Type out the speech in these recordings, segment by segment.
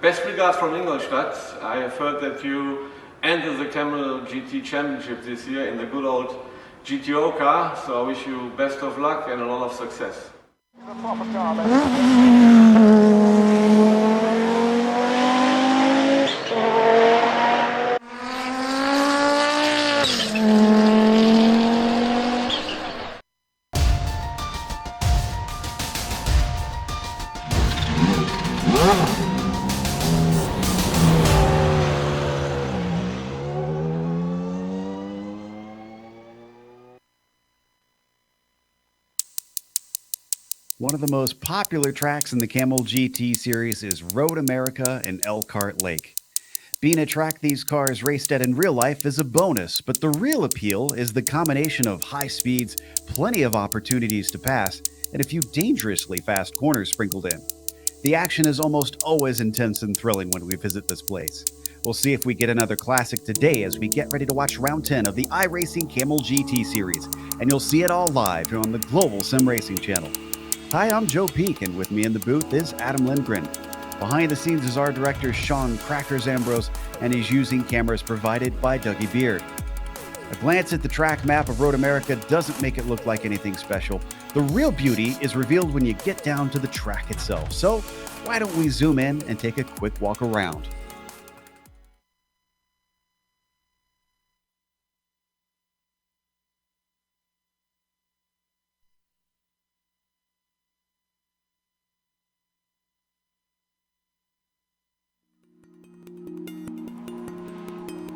best regards from Ingolstadt. I have heard that you entered the Kamel GT Championship this year in the good old GTO car, so I wish you best of luck and a lot of success. One of the most popular tracks in the Kamel GT series is Road America and Elkhart Lake. Being a track these cars raced at in real life is a bonus, but the real appeal is the combination of high speeds, plenty of opportunities to pass, and a few dangerously fast corners sprinkled in. The action is almost always intense and thrilling when we visit this place. We'll see if we get another classic today as we get ready to watch round 10 of the iRacing Kamel GT series, and you'll see it all live here on the global SimRacing channel. Hi, I'm Joe Peak, and with me in the booth is Adam Lindgren. Behind the scenes is our director, Sean Crackers Ambrose, and he's using cameras provided by Dougie Beard. A glance at the track map of Road America doesn't make it look like anything special. The real beauty is revealed when you get down to the track itself. So why don't we zoom in and take a quick walk around?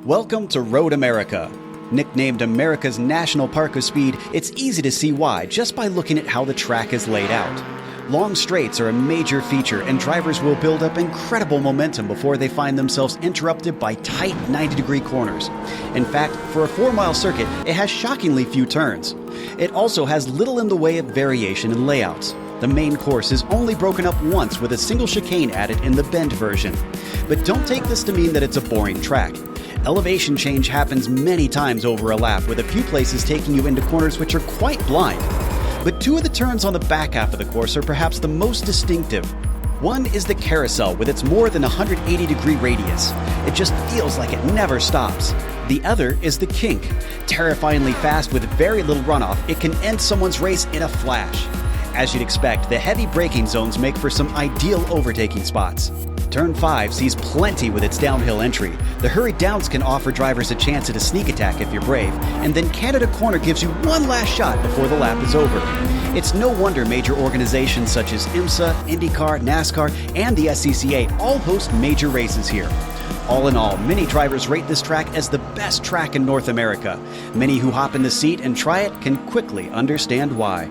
Welcome to Road America. Nicknamed America's National Park of Speed, it's easy to see why just by looking at how the track is laid out. Long straights are a major feature, and drivers will build up incredible momentum before they find themselves interrupted by tight 90-degree corners. In fact, for a 4-mile circuit, it has shockingly few turns. It also has little in the way of variation in layouts. The main course is only broken up once with a single chicane added in the bend version. But don't take this to mean that it's a boring track. Elevation change happens many times over a lap, with a few places taking you into corners which are quite blind. But two of the turns on the back half of the course are perhaps the most distinctive. One is the carousel with its more than 180-degree radius. It just feels like it never stops. The other is the kink. Terrifyingly fast with very little runoff, it can end someone's race in a flash. As you'd expect, the heavy braking zones make for some ideal overtaking spots. Turn 5 sees plenty with its downhill entry. The hurried downs can offer drivers a chance at a sneak attack if you're brave, and then Canada Corner gives you one last shot before the lap is over. It's no wonder major organizations such as IMSA, IndyCar, NASCAR, and the SCCA all host major races here. All in all, many drivers rate this track as the best track in North America. Many who hop in the seat and try it can quickly understand why.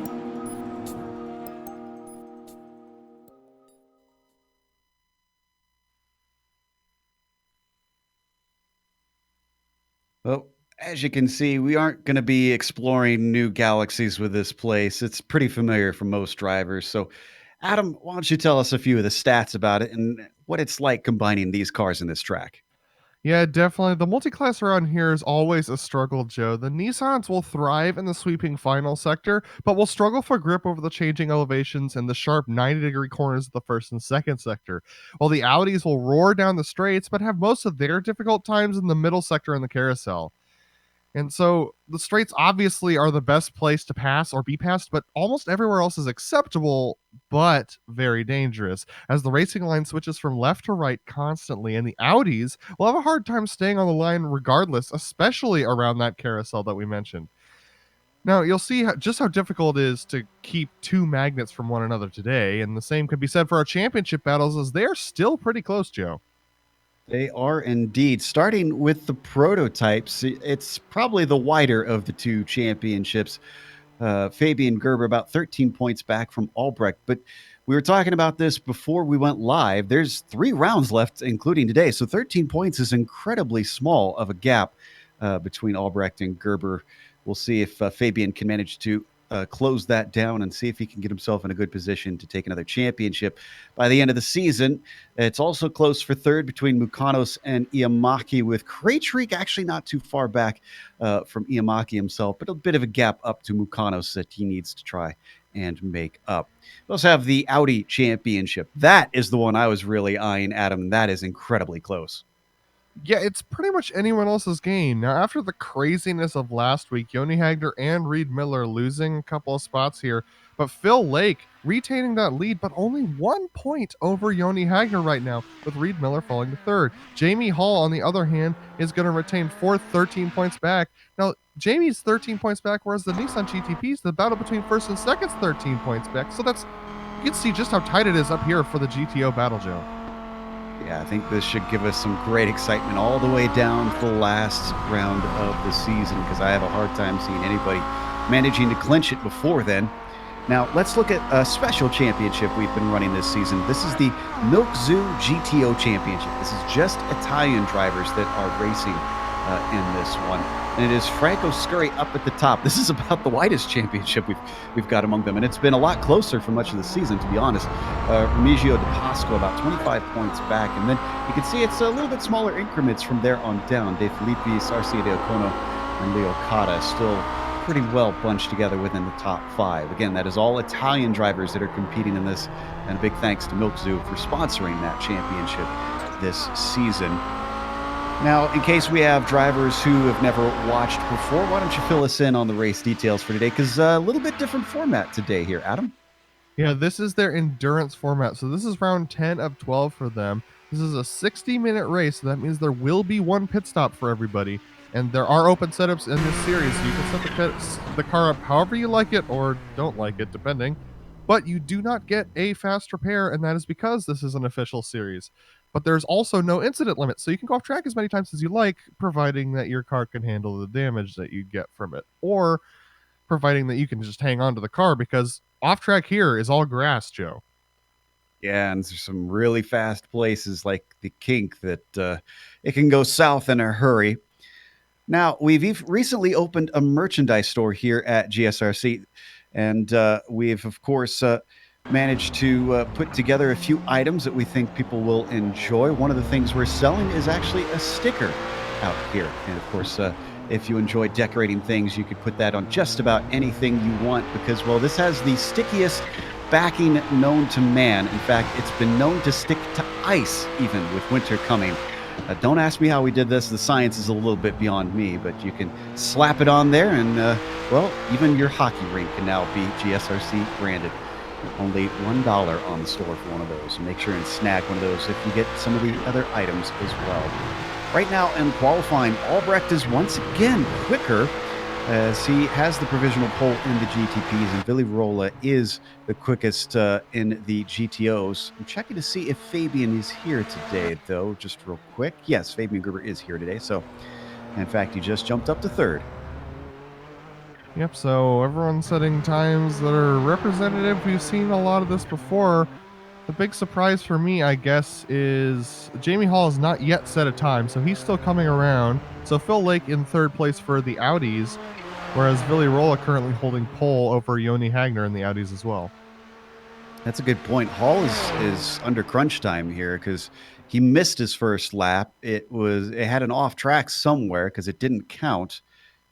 Well, as you can see, we aren't going to be exploring new galaxies with this place. It's pretty familiar for most drivers. So, Adam, why don't you tell us a few of the stats about it and what it's like combining these cars in this track? Yeah, definitely. The multi-class around here is always a struggle, Joe. The Nissans will thrive in the sweeping final sector, but will struggle for grip over the changing elevations and the sharp 90-degree corners of the first and second sector, while the Audis will roar down the straights, but have most of their difficult times in the middle sector and the carousel. And so the straights obviously are the best place to pass or be passed, but almost everywhere else is acceptable, but very dangerous, as the racing line switches from left to right constantly, and the Audis will have a hard time staying on the line regardless, especially around that carousel that we mentioned. Now, you'll see just how difficult it is to keep two magnets from one another today, and the same could be said for our championship battles, as they are still pretty close, Joe. They are indeed. Starting with the prototypes, it's probably the wider of the two championships. Fabian Gerber about 13 points back from Albrecht. But we were talking about this before we went live. There's 3 rounds left, including today. So 13 points is incredibly small of a gap between Albrecht and Gerber. We'll see if Fabian can manage to close that down and see if he can get himself in a good position to take another championship by the end of the season. It's also close for third between Mukanos and Iamaki, with Krejcik actually not too far back from Iamaki himself, but a bit of a gap up to Mukanos that he needs to try and make up. We also have the Audi Championship. That is the one I was really eyeing, Adam. That is incredibly close. Yeah, it's pretty much anyone else's game. Now, after the craziness of last week, Yoni Hagner and Reed Miller losing a couple of spots here, but Phil Lake retaining that lead, but only 1 point over Yoni Hagner right now, with Reed Miller falling to third. Jamie Hall, on the other hand, is going to retain fourth, 13 points back. Now, Jamie's 13 points back, whereas the Nissan GTP's, the battle between first and second's 13 points back. So you can see just how tight it is up here for the GTO battle, Joe. Yeah, I think this should give us some great excitement all the way down to the last round of the season, because I have a hard time seeing anybody managing to clinch it before then. Now, let's look at a special championship we've been running this season. This is the Milk Zoo GTO Championship. This is just Italian drivers that are racing in this one. And it is Franco Scurry up at the top. This is about the widest championship we've got among them. And it's been a lot closer for much of the season, to be honest. Remigio De Pasco about 25 points back. And then you can see it's a little bit smaller increments from there on down. De Filippi, Sarcia de Ocono, and Leo Cotta still pretty well bunched together within the top 5. Again, that is all Italian drivers that are competing in this. And a big thanks to Milk Zoo for sponsoring that championship this season. Now, in case we have drivers who have never watched before, why don't you fill us in on the race details for today? Because a little bit different format today here, Adam. Yeah, this is their endurance format. So this is round 10 of 12 for them. This is a 60-minute race, so that means there will be one pit stop for everybody. And there are open setups in this series, so you can set the car up however you like it or don't like it, depending. But you do not get a fast repair, and that is because this is an official series. But there's also no incident limit, so you can go off track as many times as you like, providing that your car can handle the damage that you get from it, or providing that you can just hang on to the car, because off track here is all grass, Joe. Yeah, and there's some really fast places like the Kink that it can go south in a hurry. Now, we've recently opened a merchandise store here at GSRC, and we've, of course, managed to put together a few items that we think people will enjoy. One of the things we're selling is actually a sticker out here. And, of course, if you enjoy decorating things, you could put that on just about anything you want because, well, this has the stickiest backing known to man. In fact, it's been known to stick to ice even with winter coming. Don't ask me how we did this. The science is a little bit beyond me, but you can slap it on there and, well, even your hockey rink can now be GSRC branded. Only $1 on the store for one of those. And make sure and snag one of those if you get some of the other items as well. Right now in qualifying, Albrecht is once again quicker as he has the provisional pole in the GTPs, and Billy Rolla is the quickest in the GTOs. I'm checking to see if Fabian is here today, though, just real quick. Yes, Fabian Gruber is here today, so in fact, he just jumped up to third. Yep, so everyone's setting times that are representative. We've seen a lot of this before. The big surprise for me, I guess, is Jamie Hall has not yet set a time, so he's still coming around. So Phil Lake in third place for the Audis, whereas Billy Rolla currently holding pole over Yoni Hagner in the Audis as well. That's a good point. Hall is under crunch time here because he missed his first lap. It had an off track somewhere because it didn't count.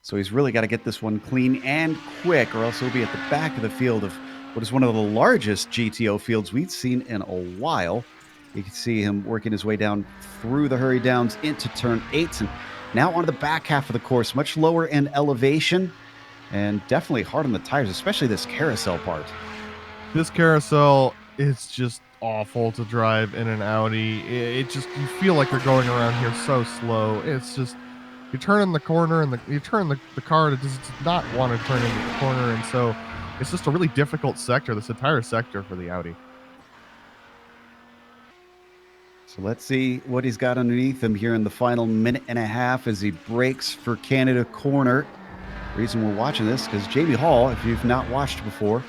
So he's really got to get this one clean and quick, or else he'll be at the back of the field of what is one of the largest GTO fields we've seen in a while. You can see him working his way down through the hurry downs into turn 8, and now onto the back half of the course, much lower in elevation, and definitely hard on the tires, especially this carousel part. This carousel is just awful to drive in an Audi. It just, you feel like you're going around here so slow. It's just, you turn in the corner and you turn the car to does not want to turn into the corner, and so it's just a really difficult sector, this entire sector for the Audi. So let's see what he's got underneath him here in the final minute and a half as he brakes for Canada corner. The reason we're watching this because Jamie Hall, if you've not watched before,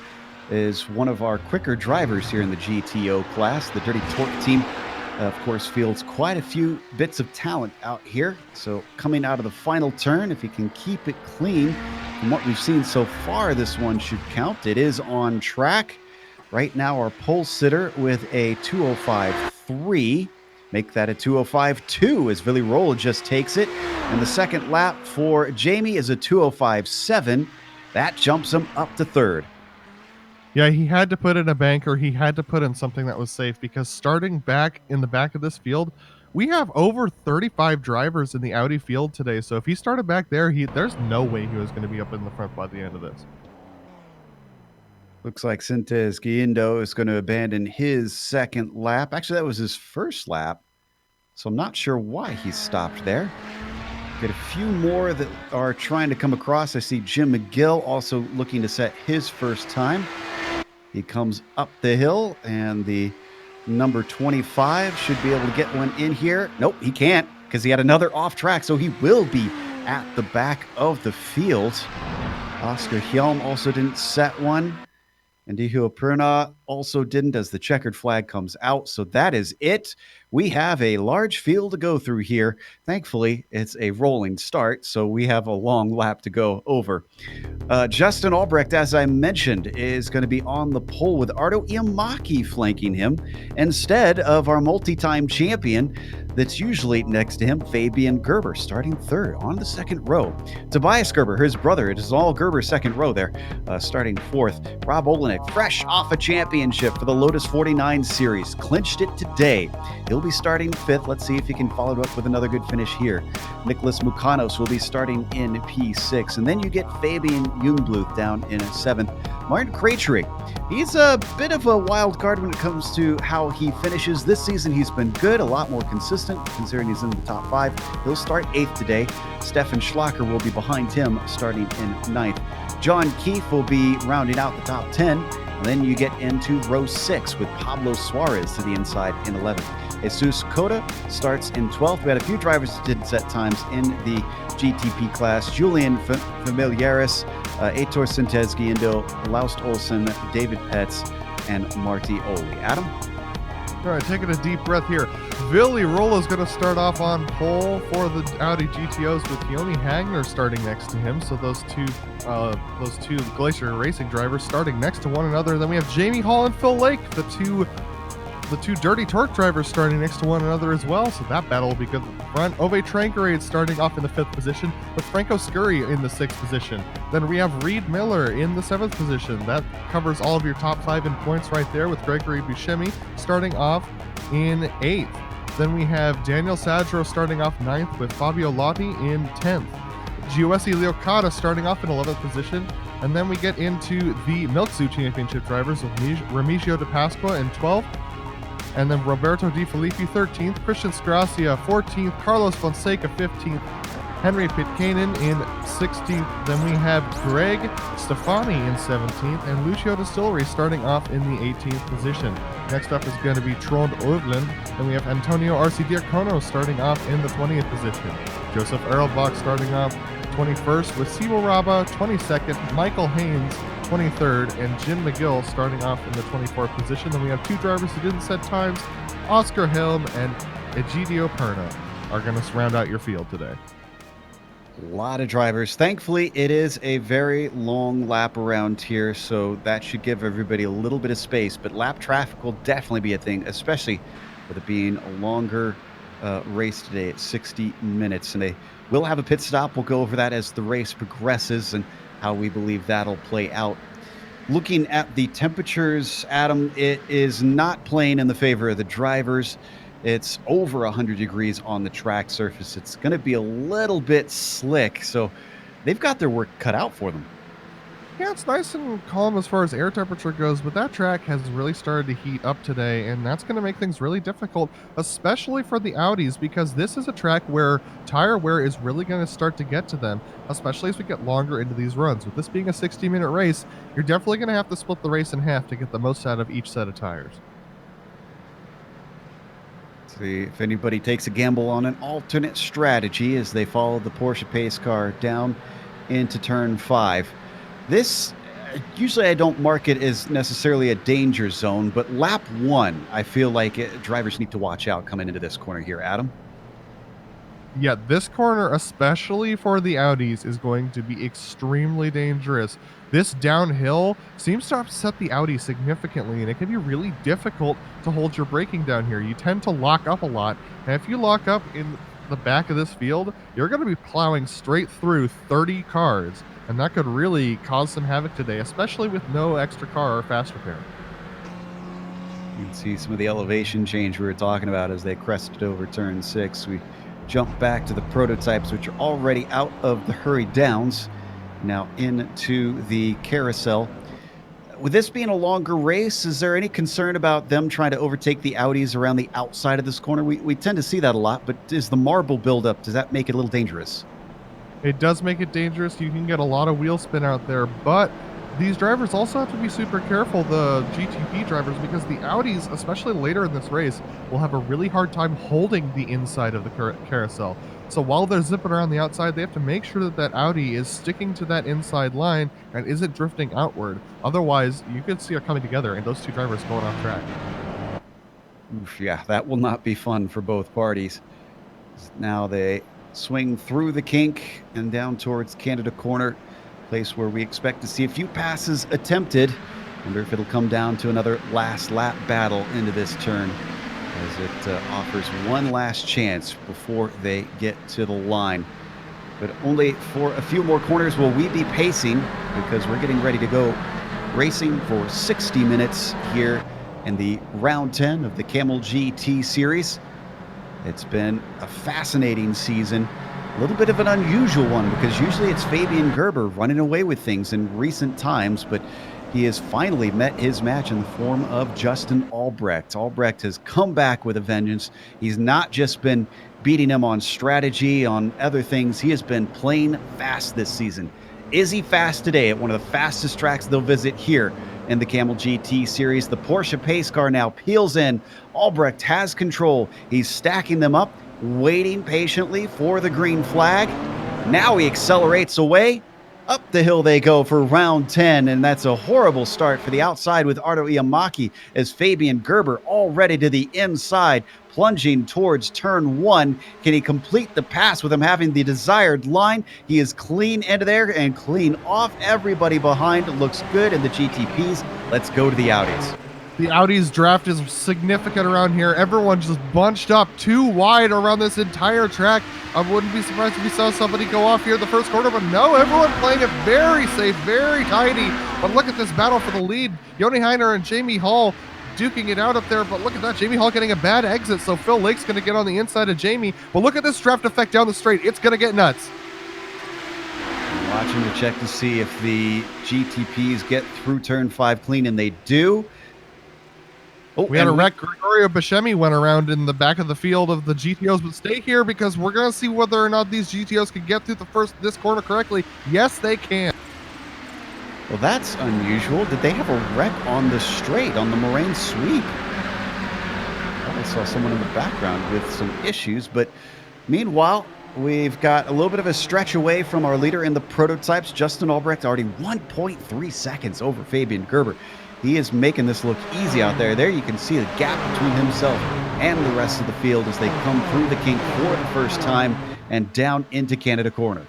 is one of our quicker drivers here in the GTO class. The Dirty Torque team, of course, fields quite a few bits of talent out here. So coming out of the final turn, if he can keep it clean, from what we've seen so far, this one should count. It is on track. Right now, our pole sitter with a 205.3. Make that a 205.2 as Billy Rolla just takes it. And the second lap for Jamie is a 205.7. That jumps him up to third. Yeah, he had to put in a bank, or he had to put in something that was safe, because starting back in the back of this field, we have over 35 drivers in the Audi field today. So if he started back there, there's no way he was going to be up in the front by the end of this. Looks like Sintez Guindo is going to abandon his second lap. Actually, that was his first lap, so I'm not sure why he stopped there. Get a few more that are trying to come across. I see Jim McGill also looking to set his first time. He comes up the hill, and the number 25 should be able to get one in here. Nope, he can't, because he had another off track, so he will be at the back of the field. Oscar Hjelm also didn't set one. And Dihu Perna also didn't, as the checkered flag comes out. So that is it. We have a large field to go through here. Thankfully, it's a rolling start, so we have a long lap to go over. Justin Albrecht, as I mentioned, is going to be on the pole with Ardo Iamaki flanking him instead of our multi-time champion that's usually next to him, Fabian Gerber, starting third on the second row. Tobias Gerber, his brother, it is all Gerber's second row there, starting fourth. Rob Olenek, fresh off a championship for the Lotus 49 Series, clinched it today. He'll be starting fifth. Let's see if he can follow it up with another good finish here. Nicholas Mukanos will be starting in P6. And then you get Fabian Jungbluth down in seventh. Martin Krejcik, he's a bit of a wild card when it comes to how he finishes. This season he's been good, a lot more consistent, considering he's in the top five. He'll start eighth today. Stefan Schlacker will be behind him, starting in ninth. John Keefe will be rounding out the top 10. And then you get into row 6 with Pablo Suarez to the inside in 11th. Jesus Cota starts in 12th. We had a few drivers that didn't set times in the GTP class. Julian Familiaris, Aitor Sintez Guindo, Laust Olsen, David Petz, and Marty Oli. Adam? All right, taking a deep breath here. Willy Rolla is going to start off on pole for the Audi GTOs with Yoni Hagner starting next to him. So those two Glacier Racing drivers starting next to one another. Then we have Jamie Hall and Phil Lake, the two Dirty Torque drivers starting next to one another as well. So that battle will be good at the front. Ove Trankerade starting off in the 5th position with Franco Scurry in the 6th position. Then we have Reed Miller in the 7th position. That covers all of your top 5 in points right there, with Gregory Buscemi starting off in 8th. Then we have Daniel Sadro starting off 9th with Fabio Lotti in 10th. Giuseppe Leocata starting off in 11th position. And then we get into the Milk Zoo Championship drivers with Remigio De Pasqua in 12th. And then Roberto Di Filippi 13th, Christian Sgracia 14th, Carlos Fonseca 15th, Henry Pitkanen in 16th. Then we have Greg Stefani in 17th, and Lucio Distillery starting off in the 18th position. Next up is going to be Trond Ovland, and we have Antonio Arce Diacono starting off in the 20th position. Joseph Erlbach starting off 21st, with Simo Raba 22nd, Michael Haynes 23rd, and Jim McGill starting off in the 24th position. Then we have 2 drivers who didn't set times. Oscar Helm and Egidio Perna are going to round out your field today. A lot of drivers. Thankfully, it is a very long lap around here, so that should give everybody a little bit of space. But lap traffic will definitely be a thing, especially with it being a longer race today at 60 minutes. And they will have a pit stop. We'll go over that as the race progresses and how we believe that'll play out. Looking at the temperatures, Adam, it is not playing in the favor of the drivers. It's over 100 degrees on the track surface. It's going to be a little bit slick, so they've got their work cut out for them. Yeah, it's nice and calm as far as air temperature goes, but that track has really started to heat up today, and that's going to make things really difficult, especially for the Audis, because this is a track where tire wear is really going to start to get to them, especially as we get longer into these runs. With this being a 60-minute race, you're definitely going to have to split the race in half to get the most out of each set of tires. See if anybody takes a gamble on an alternate strategy as they follow the Porsche pace car down into turn 5. This, usually I don't mark it as necessarily a danger zone, but lap 1, I feel like drivers need to watch out coming into this corner here. Adam? Yeah, this corner, especially for the Audis, is going to be extremely dangerous. This downhill seems to upset the Audi significantly, and it can be really difficult to hold your braking down here. You tend to lock up a lot, and if you lock up to the back of this field, you're going to be plowing straight through 30 cars, and that could really cause some havoc today, especially with no extra car or fast repair. You can see some of the elevation change we were talking about as they crested over turn 6. We jump back to the prototypes, which are already out of the hurry downs, now into the carousel. With this being a longer race, is there any concern about them trying to overtake the Audis around the outside of this corner? We tend to see that a lot, but is the marble buildup, does that make it a little dangerous? It does make it dangerous. You can get a lot of wheel spin out there, but these drivers also have to be super careful, the GTP drivers, because the Audis, especially later in this race, will have a really hard time holding the inside of the carousel. So while they're zipping around the outside, they have to make sure that Audi is sticking to that inside line and isn't drifting outward. Otherwise, you could see it coming together and those two drivers going off track. Oof, yeah, that will not be fun for both parties. Now they swing through the kink and down towards Canada Corner, place where we expect to see a few passes attempted. Wonder if it'll come down to another last lap battle into this turn, as it offers one last chance before they get to the line. But only for a few more corners will we be pacing, because we're getting ready to go racing for 60 minutes here in the round 10 of the Kamel GT series. It's been a fascinating season, a little bit of an unusual one, because usually it's Fabian Gerber running away with things in recent times, but he has finally met his match in the form of Justin Albrecht. Albrecht has come back with a vengeance. He's not just been beating him on strategy, on other things. He has been playing fast this season. Is he fast today at one of the fastest tracks they'll visit here in the Kamel GT series? The Porsche pace car now peels in. Albrecht has control. He's stacking them up, waiting patiently for the green flag. Now he accelerates away. Up the hill they go for round 10, and that's a horrible start for the outside with Ardo Iamaki, as Fabian Gerber already to the inside, plunging towards turn 1. Can he complete the pass with him having the desired line? He is clean into there and clean off. Everybody behind looks good in the GTPs. Let's go to the Audis. The Audi's draft is significant around here. Everyone's just bunched up too wide around this entire track. I wouldn't be surprised if we saw somebody go off here in the first quarter, but no, everyone playing it very safe, very tidy. But look at this battle for the lead. Yoni Heiner and Jamie Hall duking it out up there, but look at that. Jamie Hall getting a bad exit, so Phil Lake's going to get on the inside of Jamie. But look at this draft effect down the straight. It's going to get nuts. I'm watching to check to see if the GTPs get through turn 5 clean, and they do. Oh, we had a wreck. Gregorio Buscemi went around in the back of the field of the GTOs, but stay here because we're going to see whether or not these GTOs can get through this corner correctly. Yes, they can. Well, that's unusual. Did they have a wreck on the straight, on the Moraine sweep? I saw someone in the background with some issues, but meanwhile, we've got a little bit of a stretch away from our leader in the prototypes. Justin Albrecht already 1.3 seconds over Fabian Gerber. He is making this look easy out there. There you can see the gap between himself and the rest of the field as they come through the kink for the first time and down into Canada Corner.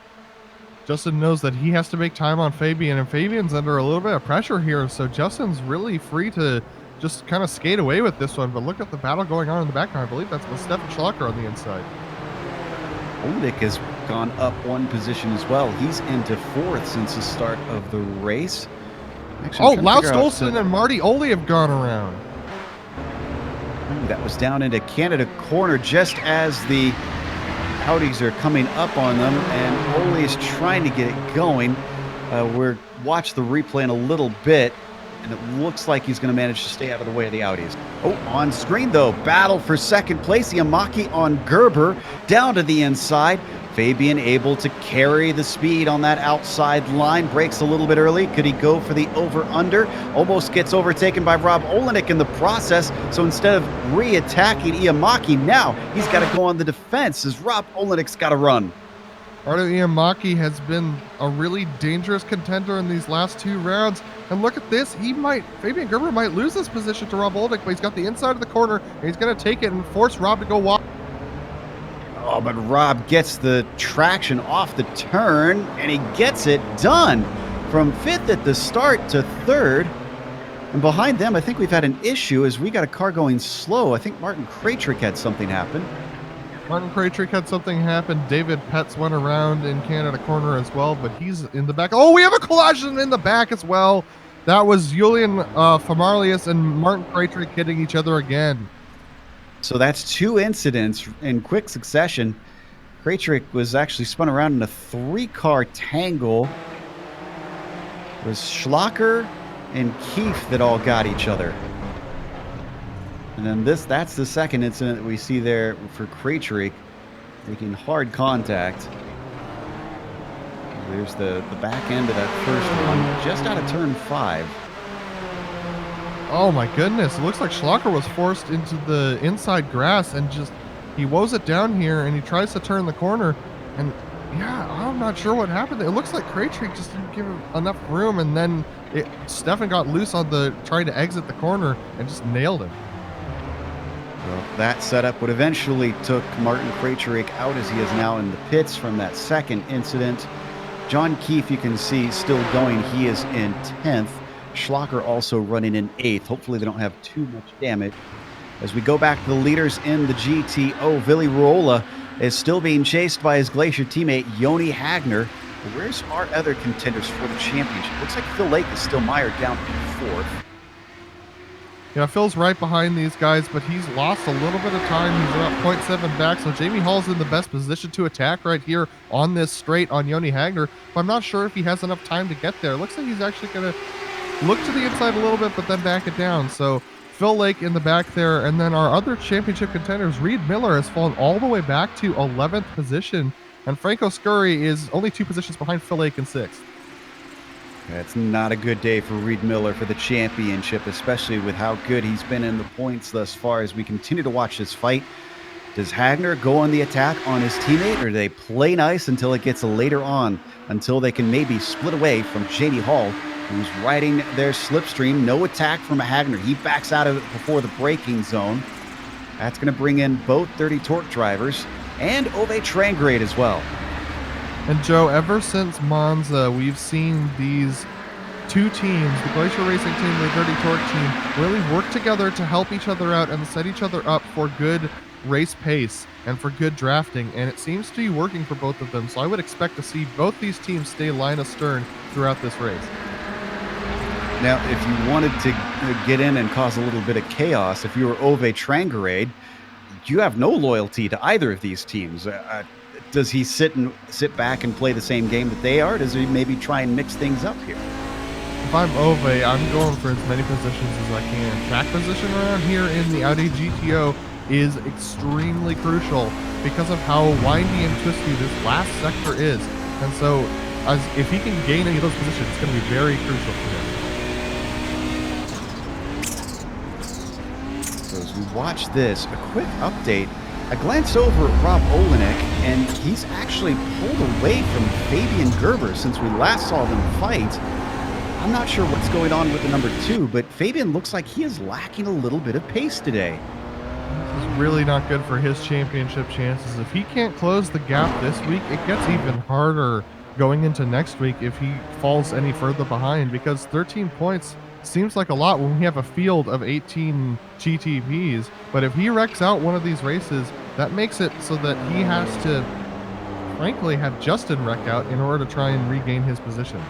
Justin knows that he has to make time on Fabian, and Fabian's under a little bit of pressure here, so Justin's really free to just kind of skate away with this one. But look at the battle going on in the background. I believe that's with Stefan Schlacker on the inside. Olnick has gone up one position as well. He's into 4th since the start of the race. Actually, Laus Stolson and Marty Oli have gone around. Ooh, that was down into Canada Corner just as the Audis are coming up on them, and Oli is trying to get it going. We'll watch the replay in a little bit, and it looks like he's going to manage to stay out of the way of the Audis. Oh, on screen though, battle for second place. Iamaki on Gerber, down to the inside. Fabian able to carry the speed on that outside line. Breaks a little bit early. Could he go for the over-under? Almost gets overtaken by Rob Olenek in the process. So instead of re-attacking Iamaki, now he's got to go on the defense as Rob Olenek has got to run. Ardo Iamaki has been a really dangerous contender in these last 2 rounds. And look at this. Fabian Gerber might lose this position to Rob Olenek, but he's got the inside of the corner, and he's going to take it and force Rob to go wide. Oh, but Rob gets the traction off the turn, and he gets it done from 5th at the start to 3rd. And behind them, I think we've had an issue as we got a car going slow. I think Martin Krajcik had something happen. Martin Krajcik had something happen. David Petz went around in Canada corner as well, but he's in the back. Oh, we have a collision in the back as well. That was Julian Famarlius and Martin Krajcik hitting each other again. So that's 2 incidents in quick succession. Krajcik was actually spun around in a 3-car tangle. It was Schlacker and Keefe that all got each other. And then that's the second incident that we see there for Krajcik, making hard contact. There's the back end of that first one, just out of turn 5. Oh my goodness, it looks like Schlacker was forced into the inside grass and he woes it down here and he tries to turn the corner, and yeah, I'm not sure what happened. It looks like Krajcik just didn't give him enough room, and then Stefan got loose on trying to exit the corner and just nailed him. Well, that setup would eventually took Martin Krajcik out, as he is now in the pits from that second incident. John Keefe, you can see, still going. He is in 10th. Schlacker also running in 8th. Hopefully they don't have too much damage. As we go back to the leaders in the GTO, Villi Ruola is still being chased by his Glacier teammate, Joni Hagner. Where's our other contenders for the championship? Looks like Phil Lake is still mired down in 4th. Yeah, Phil's right behind these guys, but he's lost a little bit of time. He's about 0.7 back, so Jamie Hall's in the best position to attack right here on this straight on Joni Hagner. But I'm not sure if he has enough time to get there. Looks like he's actually going to look to the inside a little bit, but then back it down. So Phil Lake in the back there, and then our other championship contenders, Reed Miller has fallen all the way back to 11th position, and Franco Scurry is only 2 positions behind Phil Lake in 6th. It's not a good day for Reed Miller for the championship, especially with how good he's been in the points thus far. As we continue to watch this fight, does Hagner go on the attack on his teammate, or do they play nice until it gets later on, until they can maybe split away from Jamie Hall, who's riding their slipstream? No attack from Hagner. He backs out of it before the braking zone. That's going to bring in both Dirty Torque drivers and Ove Trangrade as well. And Joe, ever since Monza, we've seen these 2 teams, the Glacier Racing team and the Dirty Torque team, really work together to help each other out and set each other up for good race pace and for good drafting, and it seems to be working for both of them. So I would expect to see both these teams stay line astern throughout this race. Now, if you wanted to get in and cause a little bit of chaos, if you were Ove Trangrade, you have no loyalty to either of these teams. Does he sit back and play the same game that they are? Does he maybe try and mix things up here? If I'm Ove, I'm going for as many positions as I can. Track position around here in the Audi GTO is extremely crucial because of how windy and twisty this last sector is. And so if he can gain any of those positions, it's going to be very crucial for him. So as we watch this, a quick update. I glanced over at Rob Olenek, and he's actually pulled away from Fabian Gerber since we last saw them fight. I'm not sure what's going on with the number 2, but Fabian looks like he is lacking a little bit of pace today. This is really not good for his championship chances. If he can't close the gap this week, it gets even harder going into next week if he falls any further behind, because 13 points seems like a lot when we have a field of 18 GTPs, but if he wrecks out one of these races, that makes it so that he has to, frankly, have Justin wreck out in order to try and regain his positions.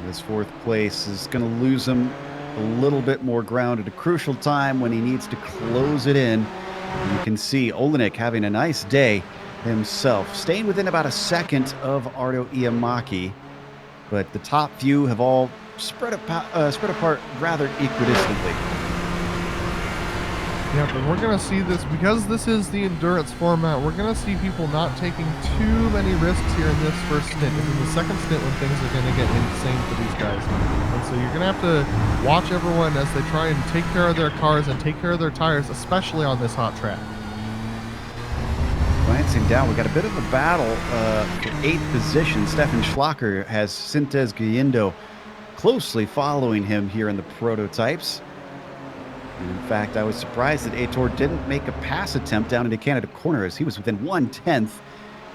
This 4th place is going to lose him a little bit more ground at a crucial time when he needs to close it in. And you can see Olenek having a nice day himself, staying within about a second of Ardo Iamaki, but the top few have all spread apart rather equidistantly. Yeah, but we're going to see this, because this is the endurance format, we're going to see people not taking too many risks here in this first stint. This is the second stint when things are going to get insane for these guys. And so you're going to have to watch everyone as they try and take care of their cars and take care of their tires, especially on this hot track. Glancing down, we got a bit of a battle for 8th position. Stefan Schlacker has Sintez Guindo closely following him here in the prototypes. And in fact, I was surprised that Aitor didn't make a pass attempt down into Canada corner, as he was within 1/10, and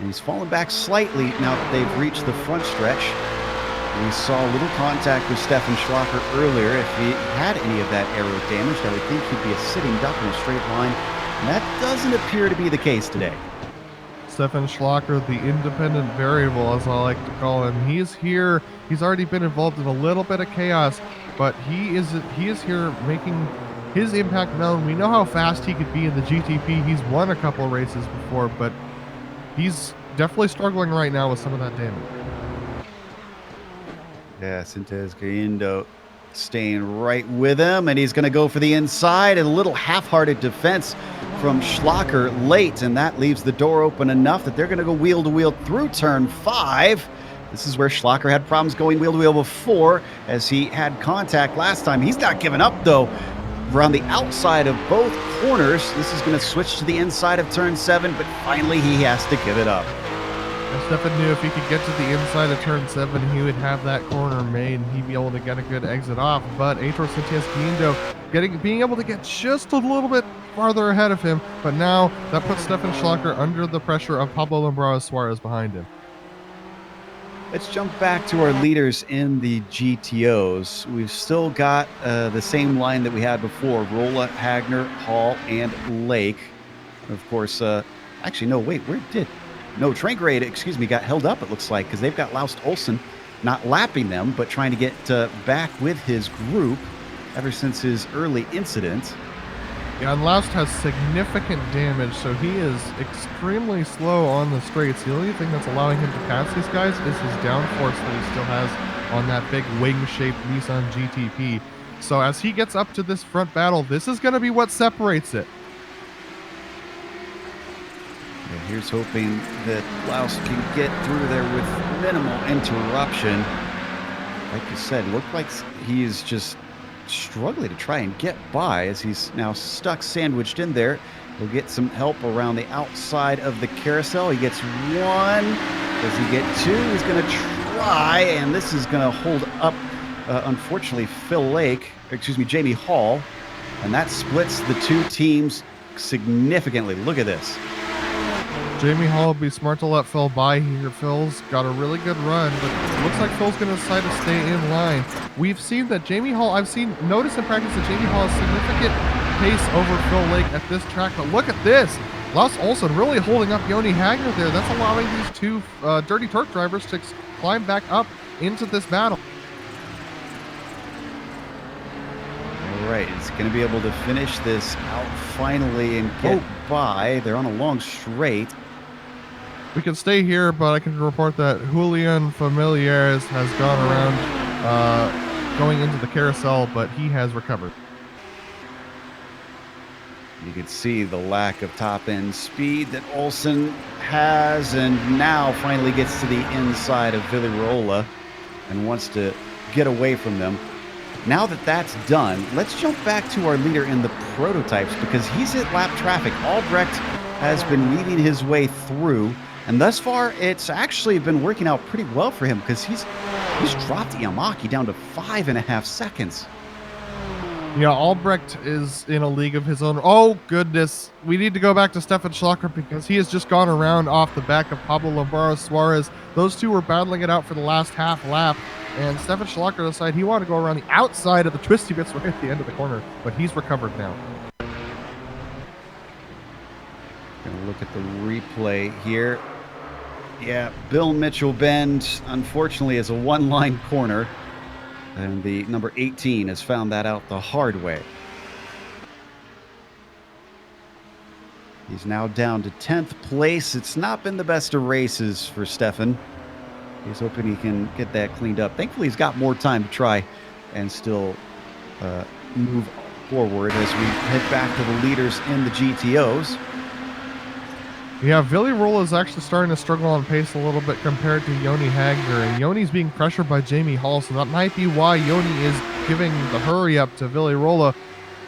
he's fallen back slightly now that they've reached the front stretch. We saw a little contact with Stefan Schlacker earlier. If he had any of that aero damage, I would think he'd be a sitting duck in a straight line And that doesn't appear to be the case today. Stefan Schlacker, the independent variable, as I like to call him. He's here. He's already been involved in a little bit of chaos, but he is here making his impact known. We know how fast he could be in the GTP. He's won a couple of races before, but he's definitely struggling right now with some of that damage. Yeah, Sintez Galindo staying right with him, and he's going to go for the inside. And a little half-hearted defense from Schlacker late, and that leaves the door open enough that they're going to go wheel-to-wheel through turn 5. This is where Schlacker had problems going wheel-to-wheel before, as he had contact last time. He's not giving up, though. Around the outside of both corners, this is going to switch to the inside of turn 7, but finally he has to give it up. And Stefan knew if he could get to the inside of turn 7, he would have that corner made and he'd be able to get a good exit off. But Aitor Sintes-Guindo being able to get just a little bit farther ahead of him, but now that puts Stefan Schlacker under the pressure of Pablo Lambrado Suarez behind him. Let's jump back to our leaders in the GTOs. We've still got the same line that we had before: Rolla, Hagner, Hall, and Lake. Of course, actually, no, wait, no, Trangrade, excuse me, got held up, it looks like, because they've got Laust Olsen not lapping them, but trying to get back with his group ever since his early incident. Yeah, and Laust has significant damage, so he is extremely slow on the straights. The only thing that's allowing him to pass these guys is his downforce that he still has on that big wing-shaped Nissan GTP. So as he gets up to this front battle, this is going to be what separates it. Yeah, here's hoping that Laust can get through there with minimal interruption. Like you said, looked like he is just struggling to try and get by as he's now stuck sandwiched in there. He'll get some help around the outside of the carousel. He gets one. Does he get two? He's going to try, and this is going to hold up, unfortunately, Jamie Hall, and that splits the two teams significantly. Look at this. Jamie Hall will be smart to let Phil by here. Phil's got a really good run, but it looks like Phil's going to decide to stay in line. We've seen that Jamie Hall, noticed in practice that Jamie Hall has significant pace over Phil Lake at this track, but look at this. Laust Olsen really holding up Joni Hagner there. That's allowing these two Dirty Turk drivers to climb back up into this battle. All right, it's going to be able to finish this out finally and get by. They're on a long straight. We can stay here, but I can report that Julian Familiares has gone around going into the carousel, but he has recovered. You can see the lack of top-end speed that Olsen has, and now finally gets to the inside of Villarroel and wants to get away from them. Now that that's done, let's jump back to our leader in the prototypes, because he's hit lap traffic. Albrecht has been weaving his way through, and thus far it's actually been working out pretty well for him, because he's dropped Yamaki down to 5.5 seconds. Yeah, Albrecht is in a league of his own. Oh, goodness. We need to go back to Stefan Schlacker because he has just gone around off the back of Pablo Lambrado Suarez. Those two were battling it out for the last half lap, and Stefan Schlacker decided he wanted to go around the outside of the twisty bits right at the end of the corner, but he's recovered now. Gonna look at the replay here. Yeah, Bill Mitchell Bend, unfortunately, is a one-line corner. And the number 18 has found that out the hard way. He's now down to 10th place. It's not been the best of races for Stefan. He's hoping he can get that cleaned up. Thankfully, he's got more time to try and still move forward as we head back to the leaders in the GTOs. Yeah, Villarroel is actually starting to struggle on pace a little bit compared to Joni Hagner, and Joni's being pressured by Jamie Hall, so that might be why Joni is giving the hurry up to Villarroel.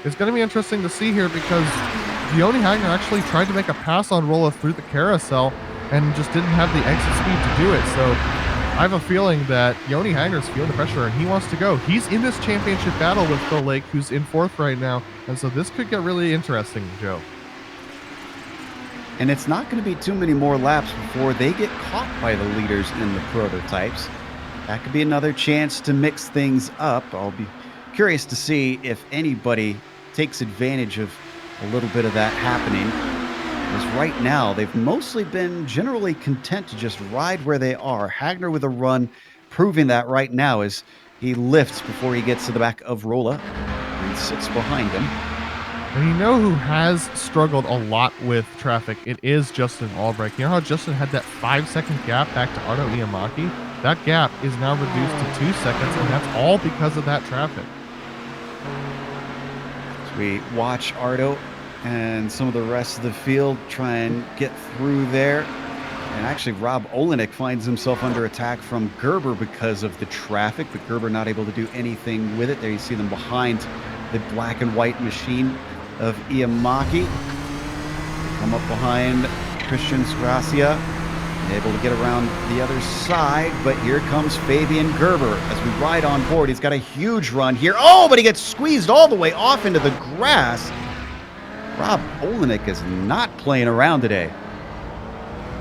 It's going to be interesting to see here because Joni Hagner actually tried to make a pass on Rolla through the carousel and just didn't have the exit speed to do it, so I have a feeling that Joni Hagner's feeling the pressure and he wants to go. He's in this championship battle with Phil Lake, who's in 4th right now, and so this could get really interesting, Joe. And it's not going to be too many more laps before they get caught by the leaders in the prototypes. That could be another chance to mix things up. I'll be curious to see if anybody takes advantage of a little bit of that happening. Because right now, they've mostly been generally content to just ride where they are. Hagner with a run, proving that right now as he lifts before he gets to the back of Rolla and sits behind him. And you know who has struggled a lot with traffic? It is Justin Albrecht. You know how Justin had that 5-second gap back to Ardo Iamaki? That gap is now reduced to 2 seconds, and that's all because of that traffic. As we watch Ardo and some of the rest of the field try and get through there. And actually, Rob Olenek finds himself under attack from Gerber because of the traffic, but Gerber not able to do anything with it. There you see them behind the black and white machine of Iamaki. They come up behind Christian Sgracia, able to get around the other side, but here comes Fabian Gerber as we ride on board. He's got a huge run here. Oh, but he gets squeezed all the way off into the grass. Rob Olenek is not playing around today.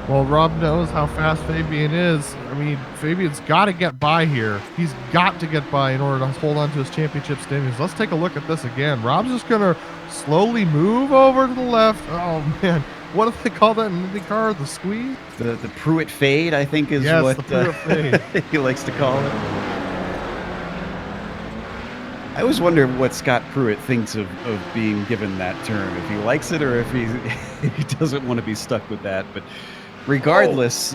Well, Rob knows how fast Fabian is. I mean, Fabian's got to get by here. He's got to get by in order to hold on to his championship standings. Let's take a look at this again. Rob's just going to slowly move over to the left. Oh, man. What do they call that in IndyCar? The squeeze? The Pruitt fade, I think, is yes, what the Pruitt fade. he likes to call it. I always wonder what Scott Pruitt thinks of being given that term, if he likes it or if he doesn't want to be stuck with that. But regardless,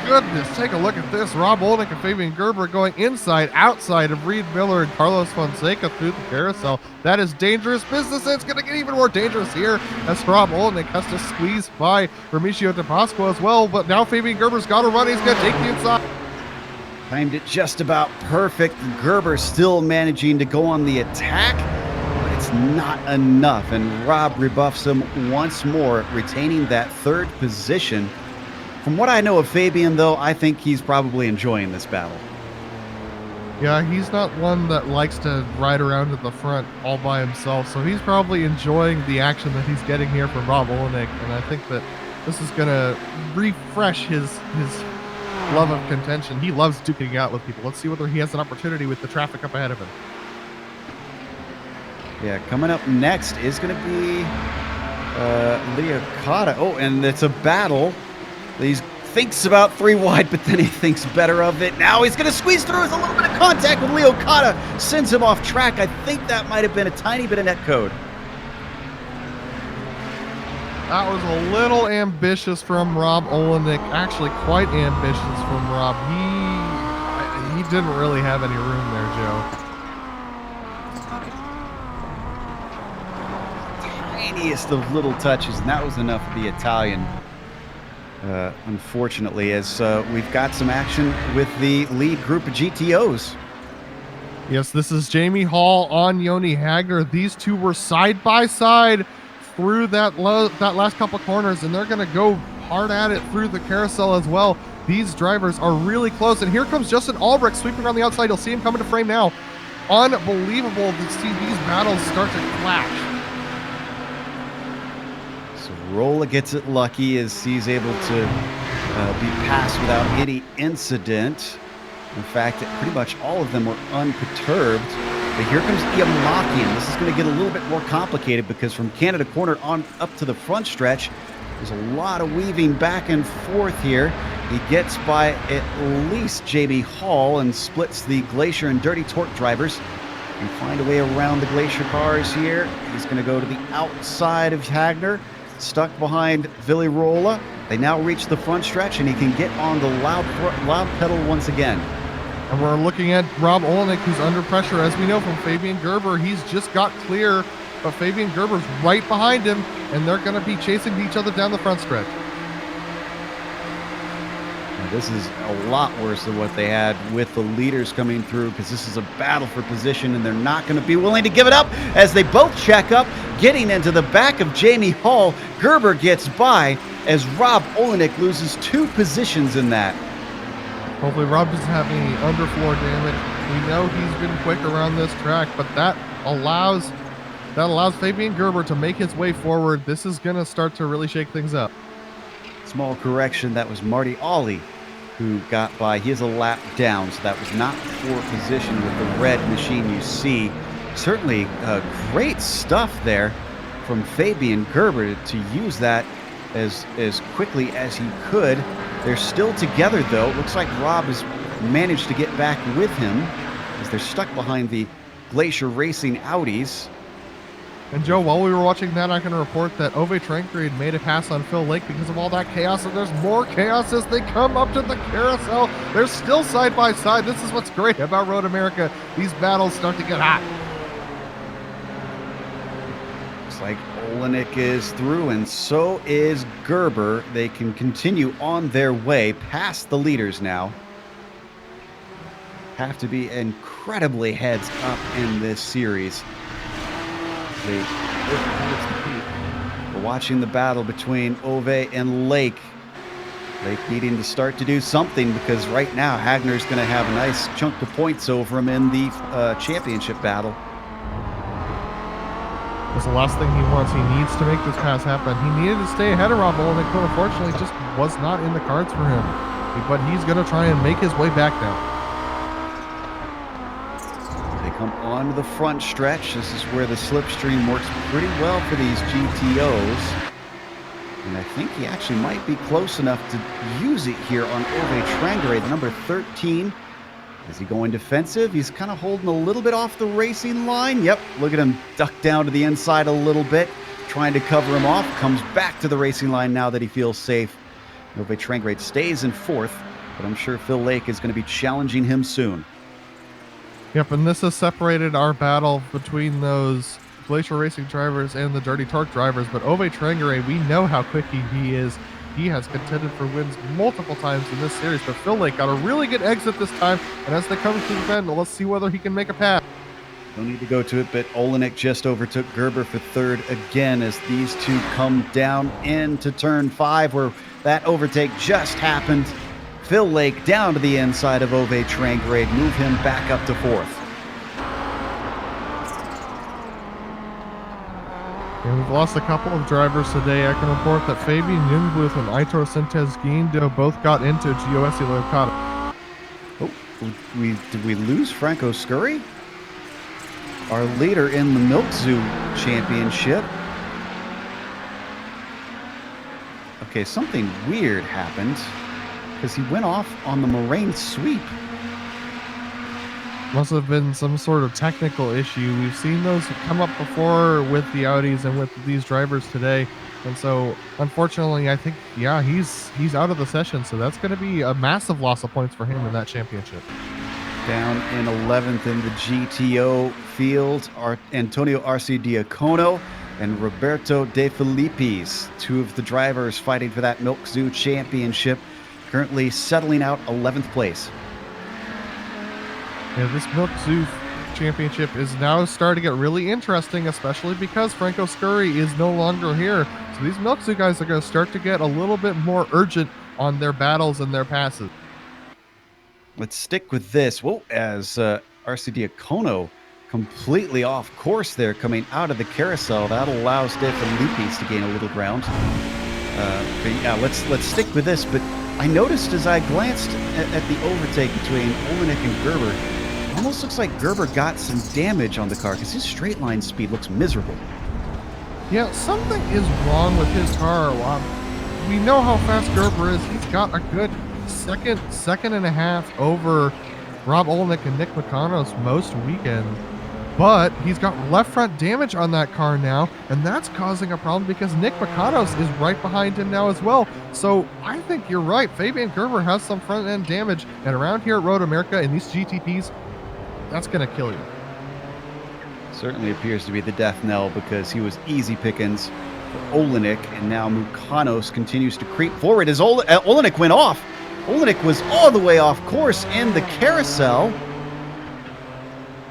Goodness, take a look at this. Rob Olenek and Fabian Gerber going inside, outside of Reed Miller and Carlos Fonseca through the carousel. That is dangerous business, and it's going to get even more dangerous here as Rob Olenek has to squeeze by Remigio De Pasqua as well. But now Fabian Gerber's got to run. He's going to take the inside. Timed it just about perfect. Gerber still managing to go on the attack, but it's not enough. And Rob rebuffs him once more, retaining that third position. From what I know of Fabian, though, I think he's probably enjoying this battle. Yeah, he's not one that likes to ride around at the front all by himself, so he's probably enjoying the action that he's getting here from Rob Olenek, and I think that this is going to refresh his love of contention. He loves duking out with people. Let's see whether he has an opportunity with the traffic up ahead of him. Yeah, coming up next is going to be Leo Cotta. Oh, and it's a battle. He thinks about 3 wide, but then he thinks better of it. Now he's going to squeeze through. There's a little bit of contact with Leo Cotta. Sends him off track. I think that might have been a tiny bit of net code. That was a little ambitious from Rob Olenek. Actually, quite ambitious from Rob. He didn't really have any room there, Joe. Tiniest of little touches, and that was enough for the Italian. Unfortunately, as we've got some action with the lead group of GTOs. Yes, this is Jamie Hall on Yoni Hagner. These two were side by side through that last couple corners, and they're going to go hard at it through the carousel as well. These drivers are really close, and here comes Justin Albrecht sweeping around the outside. You'll see him coming to frame now. Unbelievable to see these battles start to clash. So Rolla gets it lucky as he's able to be passed without any incident. In fact, pretty much all of them were unperturbed. But here comes Iamaki, and this is going to get a little bit more complicated because from Canada corner on up to the front stretch, there's a lot of weaving back and forth here. He gets by at least Jamie Hall and splits the Glacier and Dirty Torque drivers and find a way around the Glacier cars here. He's going to go to the outside of Hagner, stuck behind Villi Rolla. They now reach the front stretch, and he can get on the loud pedal once again. And we're looking at Rob Olenek, who's under pressure. As we know from Fabian Gerber, he's just got clear, but Fabian Gerber's right behind him, and they're going to be chasing each other down the front stretch. Now, this is a lot worse than what they had with the leaders coming through, because this is a battle for position, and they're not going to be willing to give it up as they both check up, getting into the back of Jamie Hall. Gerber gets by as Rob Olenek loses 2 positions in that. Hopefully Rob doesn't have any underfloor damage. We know he's been quick around this track, but that allows Fabian Gerber to make his way forward. This is going to start to really shake things up. Small correction, that was Marty Ollie who got by. He is a lap down, so that was not poor position with the red machine you see. Certainly great stuff there from Fabian Gerber to use that as quickly as he could. They're still together, though. It looks like Rob has managed to get back with him as they're stuck behind the Glacier Racing Audis. And Joe, while we were watching that, I can report that Ove Trangrade made a pass on Phil Lake because of all that chaos, and there's more chaos as they come up to the carousel. They're still side by side. This is what's great about Road America. These battles start to get hot. Looks like Olenek is through, and so is Gerber. They can continue on their way past the leaders now. Have to be incredibly heads up in this series. We're watching the battle between Ove and Lake. Lake needing to start to do something because right now Hagner's going to have a nice chunk of points over him in the championship battle. That's the last thing he wants. He needs to make this pass happen. He needed to stay ahead of Rob Olenek, but unfortunately it just was not in the cards for him. But he's going to try and make his way back now. Come onto the front stretch. This is where the slipstream works pretty well for these GTOs. And I think he actually might be close enough to use it here on Ove Trangrade, number 13. Is he going defensive? He's kind of holding a little bit off the racing line. Yep, look at him duck down to the inside a little bit, trying to cover him off. Comes back to the racing line now that he feels safe. Ove Trangrade stays in fourth, but I'm sure Phil Lake is going to be challenging him soon. Yep, and this has separated our battle between those Glacier Racing drivers and the Dirty Torque drivers, but Ove Trangrade, we know how quick he is. He has contended for wins multiple times in this series, but Phil Lake got a really good exit this time, and as they come to the bend, let's see whether he can make a pass. No need to go to it, but Olenek just overtook Gerber for third again as these two come down into turn 5 where that overtake just happened. Phil Lake down to the inside of Ove Trangrade, move him back up to fourth. And we've lost a couple of drivers today. I can report that Fabian Jungbluth and Aitor Sintez Guindo both got into GSRC Leucata. Oh, did we lose Franco Scurry? Our leader in the Milk Zoo Championship. Okay, something weird happened because he went off on the Moraine sweep. Must have been some sort of technical issue. We've seen those come up before with the Audis and with these drivers today. And so, unfortunately, I think, yeah, he's out of the session. So that's going to be a massive loss of points for him in that championship. Down in 11th in the GTO field are Antonio Arcidiacono and Roberto De Filippis, two of the drivers fighting for that Milk Zoo Championship, currently settling out 11th place. Yeah, this Milk Zoo Championship is now starting to get really interesting, especially because Franco Scurry is no longer here. So these Milk Zoo guys are going to start to get a little bit more urgent on their battles and their passes. Let's stick with this. Whoa, as Arcidiacono completely off course there coming out of the carousel. That allows De Filippis to gain a little ground. But yeah, let's stick with this. But I noticed as I glanced at the overtake between Olenek and Gerber, it almost looks like Gerber got some damage on the car because his straight line speed looks miserable. Yeah, something is wrong with his car. We know how fast Gerber is. He's got a good second and a half over Rob Olenek and Nick McConos most weekends. But he's got left front damage on that car now, and that's causing a problem because Nick McConos is right behind him now as well. So I think you're right. Fabian Gerber has some front end damage, and around here at Road America in these GTPs, that's going to kill you. Certainly appears to be the death knell because he was easy pickings for Olenek, and now McConos continues to creep forward as Olenek went off. Olenek was all the way off course in the carousel.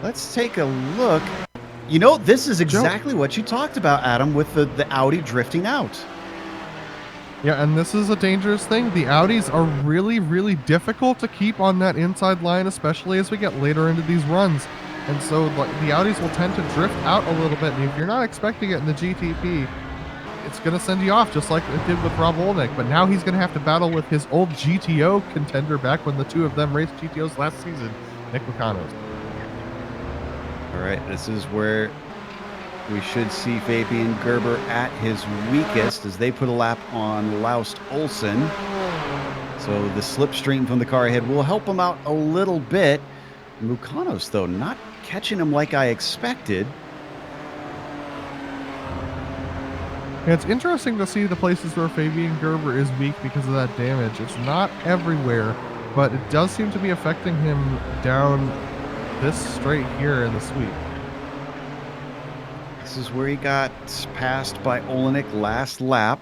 Let's take a look. You know, this is exactly what you talked about, Adam, with the Audi drifting out. Yeah, and this is a dangerous thing. The Audis are really, really difficult to keep on that inside line, especially as we get later into these runs. And so the Audis will tend to drift out a little bit. And if you're not expecting it in the GTP, it's going to send you off just like it did with Rob Olenek. But now he's going to have to battle with his old GTO contender back when the two of them raced GTOs last season, Nick McConos. All right, this is where we should see Fabian Gerber at his weakest as they put a lap on Laust Olsen. So the slipstream from the car ahead will help him out a little bit. Mukanos, though, not catching him like I expected. It's interesting to see the places where Fabian Gerber is weak because of that damage. It's not everywhere, but it does seem to be affecting him down this straight here in the sweep. This is where he got passed by Olenek last lap.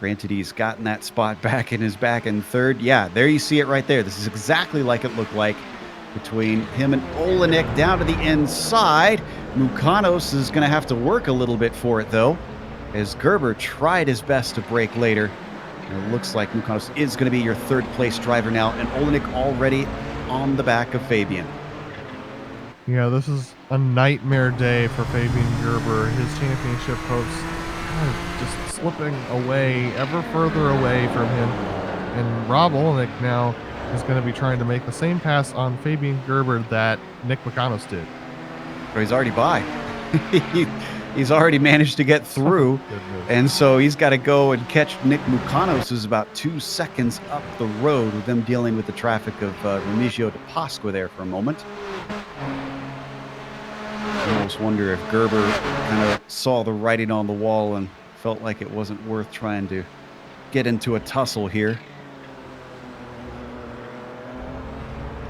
Granted, he's gotten that spot back in his back in third. Yeah, there you see it right there. This is exactly like it looked like between him and Olenek down to the inside. Mukanos is going to have to work a little bit for it, though, as Gerber tried his best to brake later. And it looks like Mukanos is going to be your third place driver now, and Olenek already on the back of Fabian. Yeah, this is a nightmare day for Fabian Gerber. His championship hopes kind of just slipping away, ever further away from him. And Rob Olenek now is going to be trying to make the same pass on Fabian Gerber that Nick Mukanos did. But he's already by. He's already managed to get through, and so he's got to go and catch Nick Mukanos, who's about 2 seconds up the road, with them dealing with the traffic of Remigio de Pasqua there for a moment. I almost wonder if Gerber kind of saw the writing on the wall and felt like it wasn't worth trying to get into a tussle here.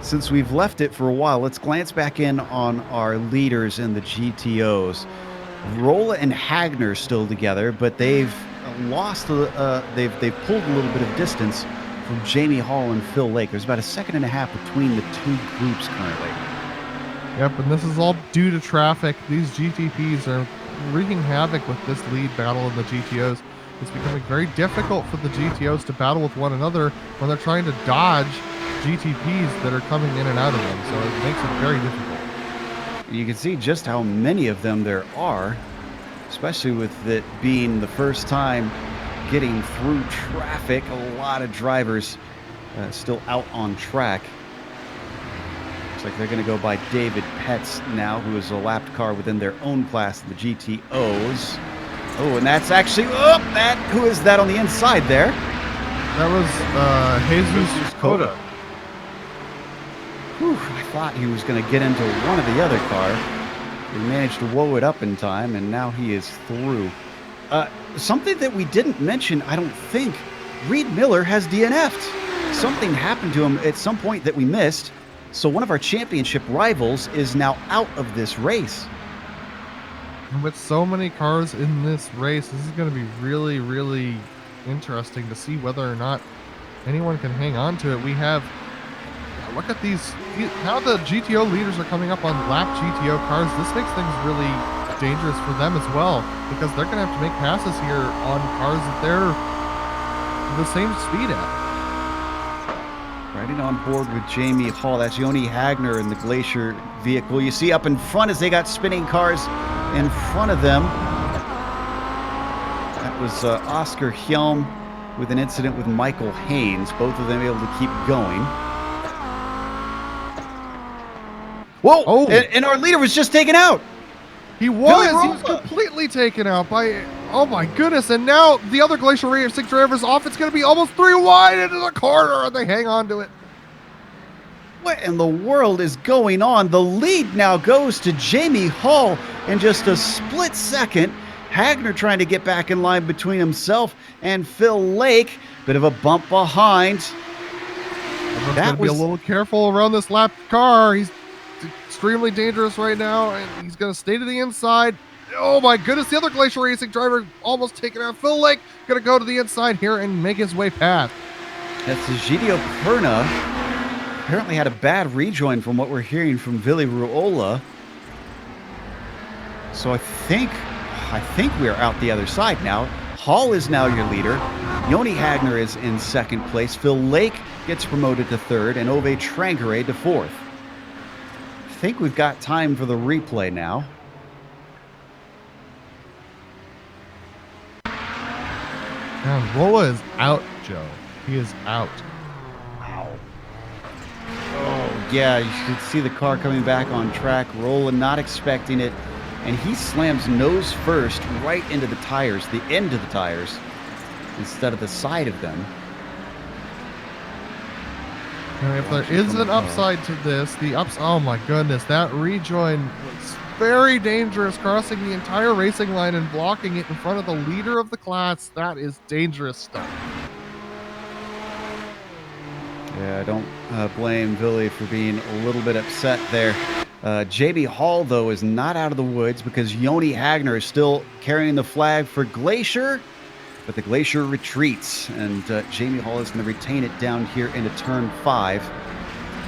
Since we've left it for a while, let's glance back in on our leaders in the GTOs. Rolla and Hagner still together, but they've lost, they've pulled a little bit of distance from Jamie Hall and Phil Lake. There's about a second and a half between the two groups currently. Yep, and this is all due to traffic. These GTPs are wreaking havoc with this lead battle in the GTOs. It's becoming very difficult for the GTOs to battle with one another when they're trying to dodge GTPs that are coming in and out of them, so it makes it very difficult. You can see just how many of them there are, especially with it being the first time getting through traffic. A lot of drivers still out on track. Looks like they're going to go by David Petz now, who is a lapped car within their own class, the GTOs. Oh, and that's actually, who is that on the inside there? That was Jesus Coda. Whew, I thought he was going to get into one or the other car. He managed to woe it up in time, and now he is through. Something that we didn't mention, I don't think, Reed Miller has DNF'd. Something happened to him at some point that we missed, so one of our championship rivals is now out of this race. And with so many cars in this race, this is going to be really, really interesting to see whether or not anyone can hang on to it. We have, look at how the GTO leaders are coming up on lap GTO cars. This makes things really dangerous for them as well, because they're going to have to make passes here on cars that they're the same speed at. Riding on board with Jamie Hall, that's Yoni Hagner in the Glacier vehicle. You see up in front as they got spinning cars in front of them. That was Oscar Hjelm with an incident with Michael Haynes, both of them able to keep going. Whoa! Oh. And our leader was just taken out. He was completely taken out by, oh my goodness, and now the other Glacier Racing driver's off. It's going to be almost 3 wide into the corner, and they hang on to it. What in the world is going on? The lead now goes to Jamie Hall in just a split second. Hagner trying to get back in line between himself and Phil Lake. Bit of a bump behind. Everyone's got to be a little careful around this lap car. He's extremely dangerous right now, and he's going to stay to the inside. Oh my goodness, the other Glacier Racing driver almost taken out. Phil Lake going to go to the inside here and make his way past. That's Egidio Perna. Apparently had a bad rejoin from what we're hearing from Vili Ruola. So I think we are out the other side now. Hall is now your leader. Yoni Hagner is in second place. Phil Lake gets promoted to third, and Ove Trankere to fourth. I think we've got time for the replay now. And Rolla is out, Joe. He is out. Wow. Oh, yeah, you should see the car coming back on track. Rolla not expecting it. and he slams nose first right into the tires, the end of the tires, instead of the side of them. Now, if there is an upside to this, oh my goodness, that rejoin was very dangerous, crossing the entire racing line and blocking it in front of the leader of the class. That is dangerous stuff. Yeah, I don't blame Billy for being a little bit upset there. Jamie Hall, though, is not out of the woods because Joni Hagner is still carrying the flag for Glacier, but the Glacier retreats, and Jamie Hall is going to retain it down here into turn 5.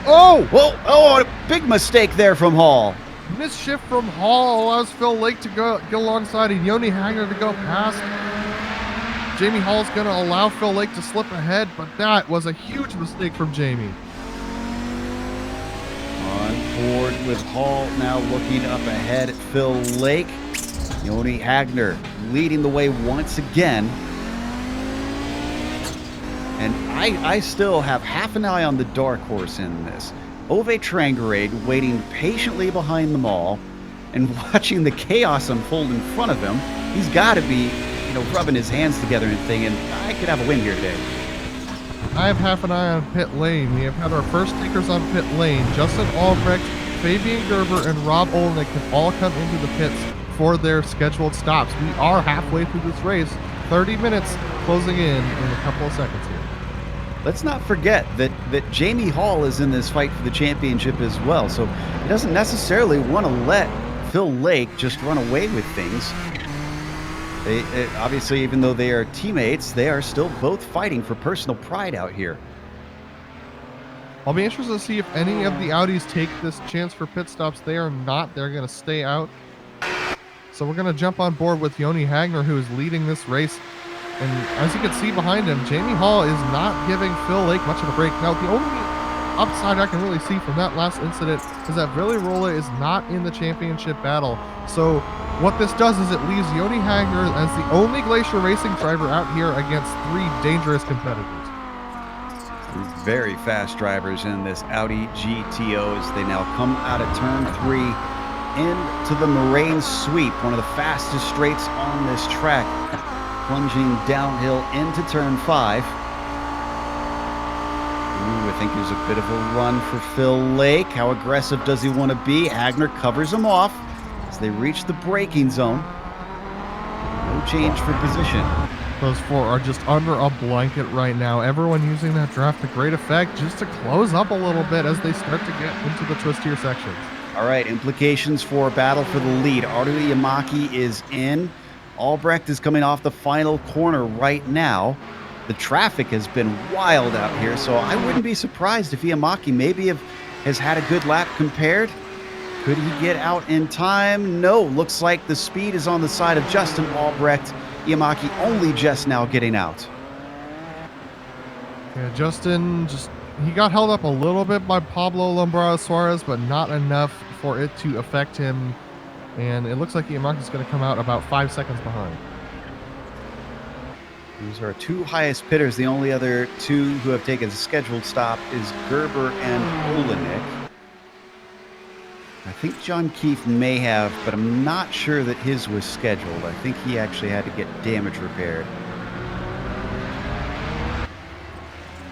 Oh! Whoa! Oh, a big mistake there from Hall. Misshift from Hall allows Phil Lake to get alongside and Joni Hagner to go past. Jamie Hall's going to allow Phil Lake to slip ahead, but that was a huge mistake from Jamie. On board with Hall, now looking up ahead at Phil Lake. Joni Hagner leading the way once again. And I still have half an eye on the dark horse in this. Ove Trangerade waiting patiently behind them all and watching the chaos unfold in front of him. He's got to be, rubbing his hands together and thinking, I could have a win here today. I have half an eye on pit lane. We have had our first takers on pit lane. Justin Albrecht, Fabian Gerber, and Rob Olnick have all come into the pits for their scheduled stops. We are halfway through this race. 30 minutes closing in a couple of seconds here. Let's not forget that Jamie Hall is in this fight for the championship as well, so he doesn't necessarily want to let Phil Lake just run away with things. They obviously, even though they are teammates, they are still both fighting for personal pride out here. I'll be interested to see if any of the Audis take this chance for pit stops. They are not. They're going to stay out. So we're going to jump on board with Joni Hagner, who is leading this race. And as you can see behind him, Jamie Hall is not giving Phil Lake much of a break. Now, the only upside I can really see from that last incident is that Billy Rolla is not in the championship battle. So what this does is it leaves Joni Hagner as the only Glacier Racing driver out here against 3 dangerous competitors. 3 very fast drivers in this Audi GTO as they now come out of turn 3 into the Moraine Sweep, one of the fastest straights on this track, plunging downhill into turn 5. I think there's a bit of a run for Phil Lake. How aggressive does he want to be? Hagner covers him off as they reach the braking zone. No change for position. Those 4 are just under a blanket right now. Everyone using that draft to great effect just to close up a little bit as they start to get into the twistier sections. All right, implications for battle for the lead. Artu Yamaki is in. Albrecht is coming off the final corner right now. The traffic has been wild out here, so I wouldn't be surprised if Yamaki maybe has had a good lap compared. Could he get out in time? No, looks like the speed is on the side of Justin Albrecht. Yamaki only just now getting out. Yeah, Justin, he got held up a little bit by Pablo Lombardo Suarez, but not enough for it to affect him. And it looks like Yamaki's going to come out about 5 seconds behind. These are 2 highest pitters. The only other 2 who have taken a scheduled stop is Gerber and Olenek. I think John Keefe may have, but I'm not sure that his was scheduled. I think he actually had to get damage repaired.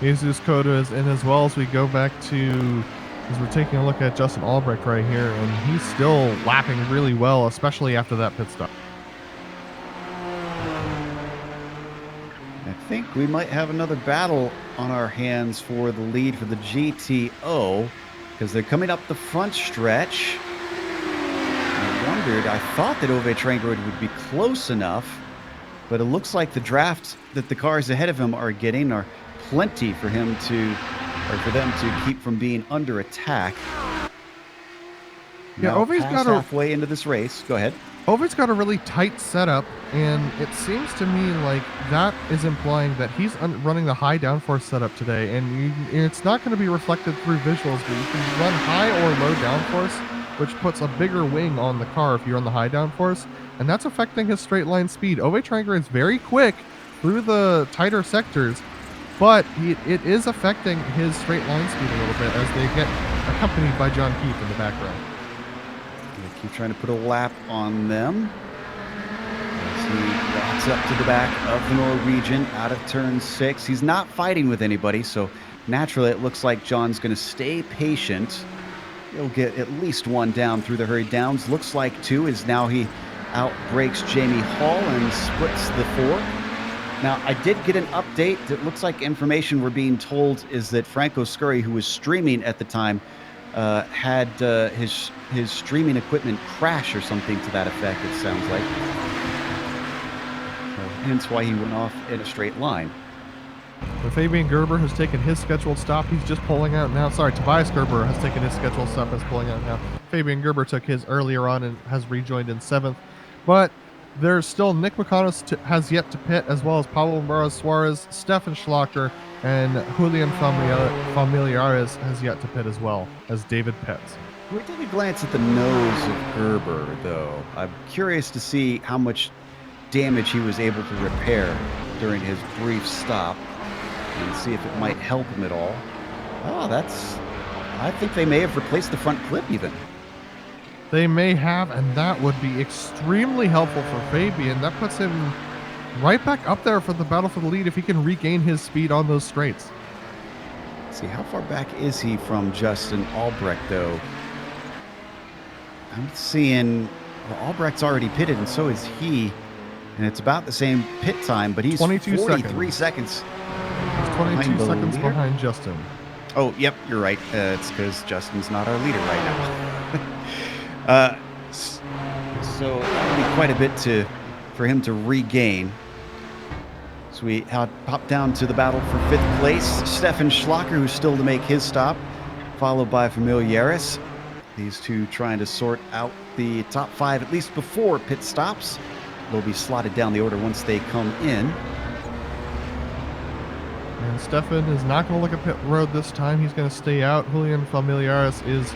Jesus Cota is in as well as we go back to, as we're taking a look at Justin Albrecht right here, and he's still lapping really well, especially after that pit stop. I think we might have another battle on our hands for the lead for the GTO, because they're coming up the front stretch. I thought that Ove Trangerade would be close enough, but it looks like the draft that the cars ahead of him are getting are plenty for him to, or for them to keep from being under attack. Yeah, Ove's got halfway into this race. Go ahead. Ove's got a really tight setup, and it seems to me like that is implying that he's running the high downforce setup today, and it's not going to be reflected through visuals, but you can run high or low downforce, which puts a bigger wing on the car if you're on the high downforce, and that's affecting his straight line speed. Ove Trangerade is very quick through the tighter sectors, but it is affecting his straight line speed a little bit as they get accompanied by John Keefe in the background. Keep trying to put a lap on them. As he walks up to the back of the Norwegian out of turn 6. He's not fighting with anybody, so naturally it looks like John's going to stay patient. He'll get at least one down through the hurried downs. Looks like 2 as now he outbreaks Jamie Hall and splits the 4. Now, I did get an update. It looks like information we're being told is that Franco Scurry, who was streaming at the time, had his streaming equipment crash or something to that effect, it sounds like. So, hence why he went off in a straight line. But Fabian Gerber has taken his scheduled stop. He's just pulling out now. Sorry, Tobias Gerber has taken his scheduled stop and is pulling out now. Fabian Gerber took his earlier on and has rejoined in 7th. But there's still Nick McConnell has yet to pit, as well as Pablo Morales Suarez, Stefan Schlachter, and Julian Familiares has yet to pit as well, as David pits. We did a glance at the nose of Gerber, though. I'm curious to see how much damage he was able to repair during his brief stop and see if it might help him at all. Oh, I think they may have replaced the front clip even. They may have, and that would be extremely helpful for Fabian. That puts him right back up there for the battle for the lead if he can regain his speed on those straights. Let's see, how far back is he from Justin Albrecht, though? I'm seeing, well, Albrecht's already pitted, and so is he. And it's about the same pit time, but he's 43 seconds. He's 22 seconds behind Justin. Oh, yep, you're right. It's because Justin's not our leader right now. So that would be quite a bit for him to regain. So we pop down to the battle for 5th place. Stefan Schlachter, who's still to make his stop, followed by Familiares. These two trying to sort out the top 5, at least before pit stops. They'll be slotted down the order once they come in. And Stefan is not going to look at pit road this time. He's going to stay out. Julian Familiares is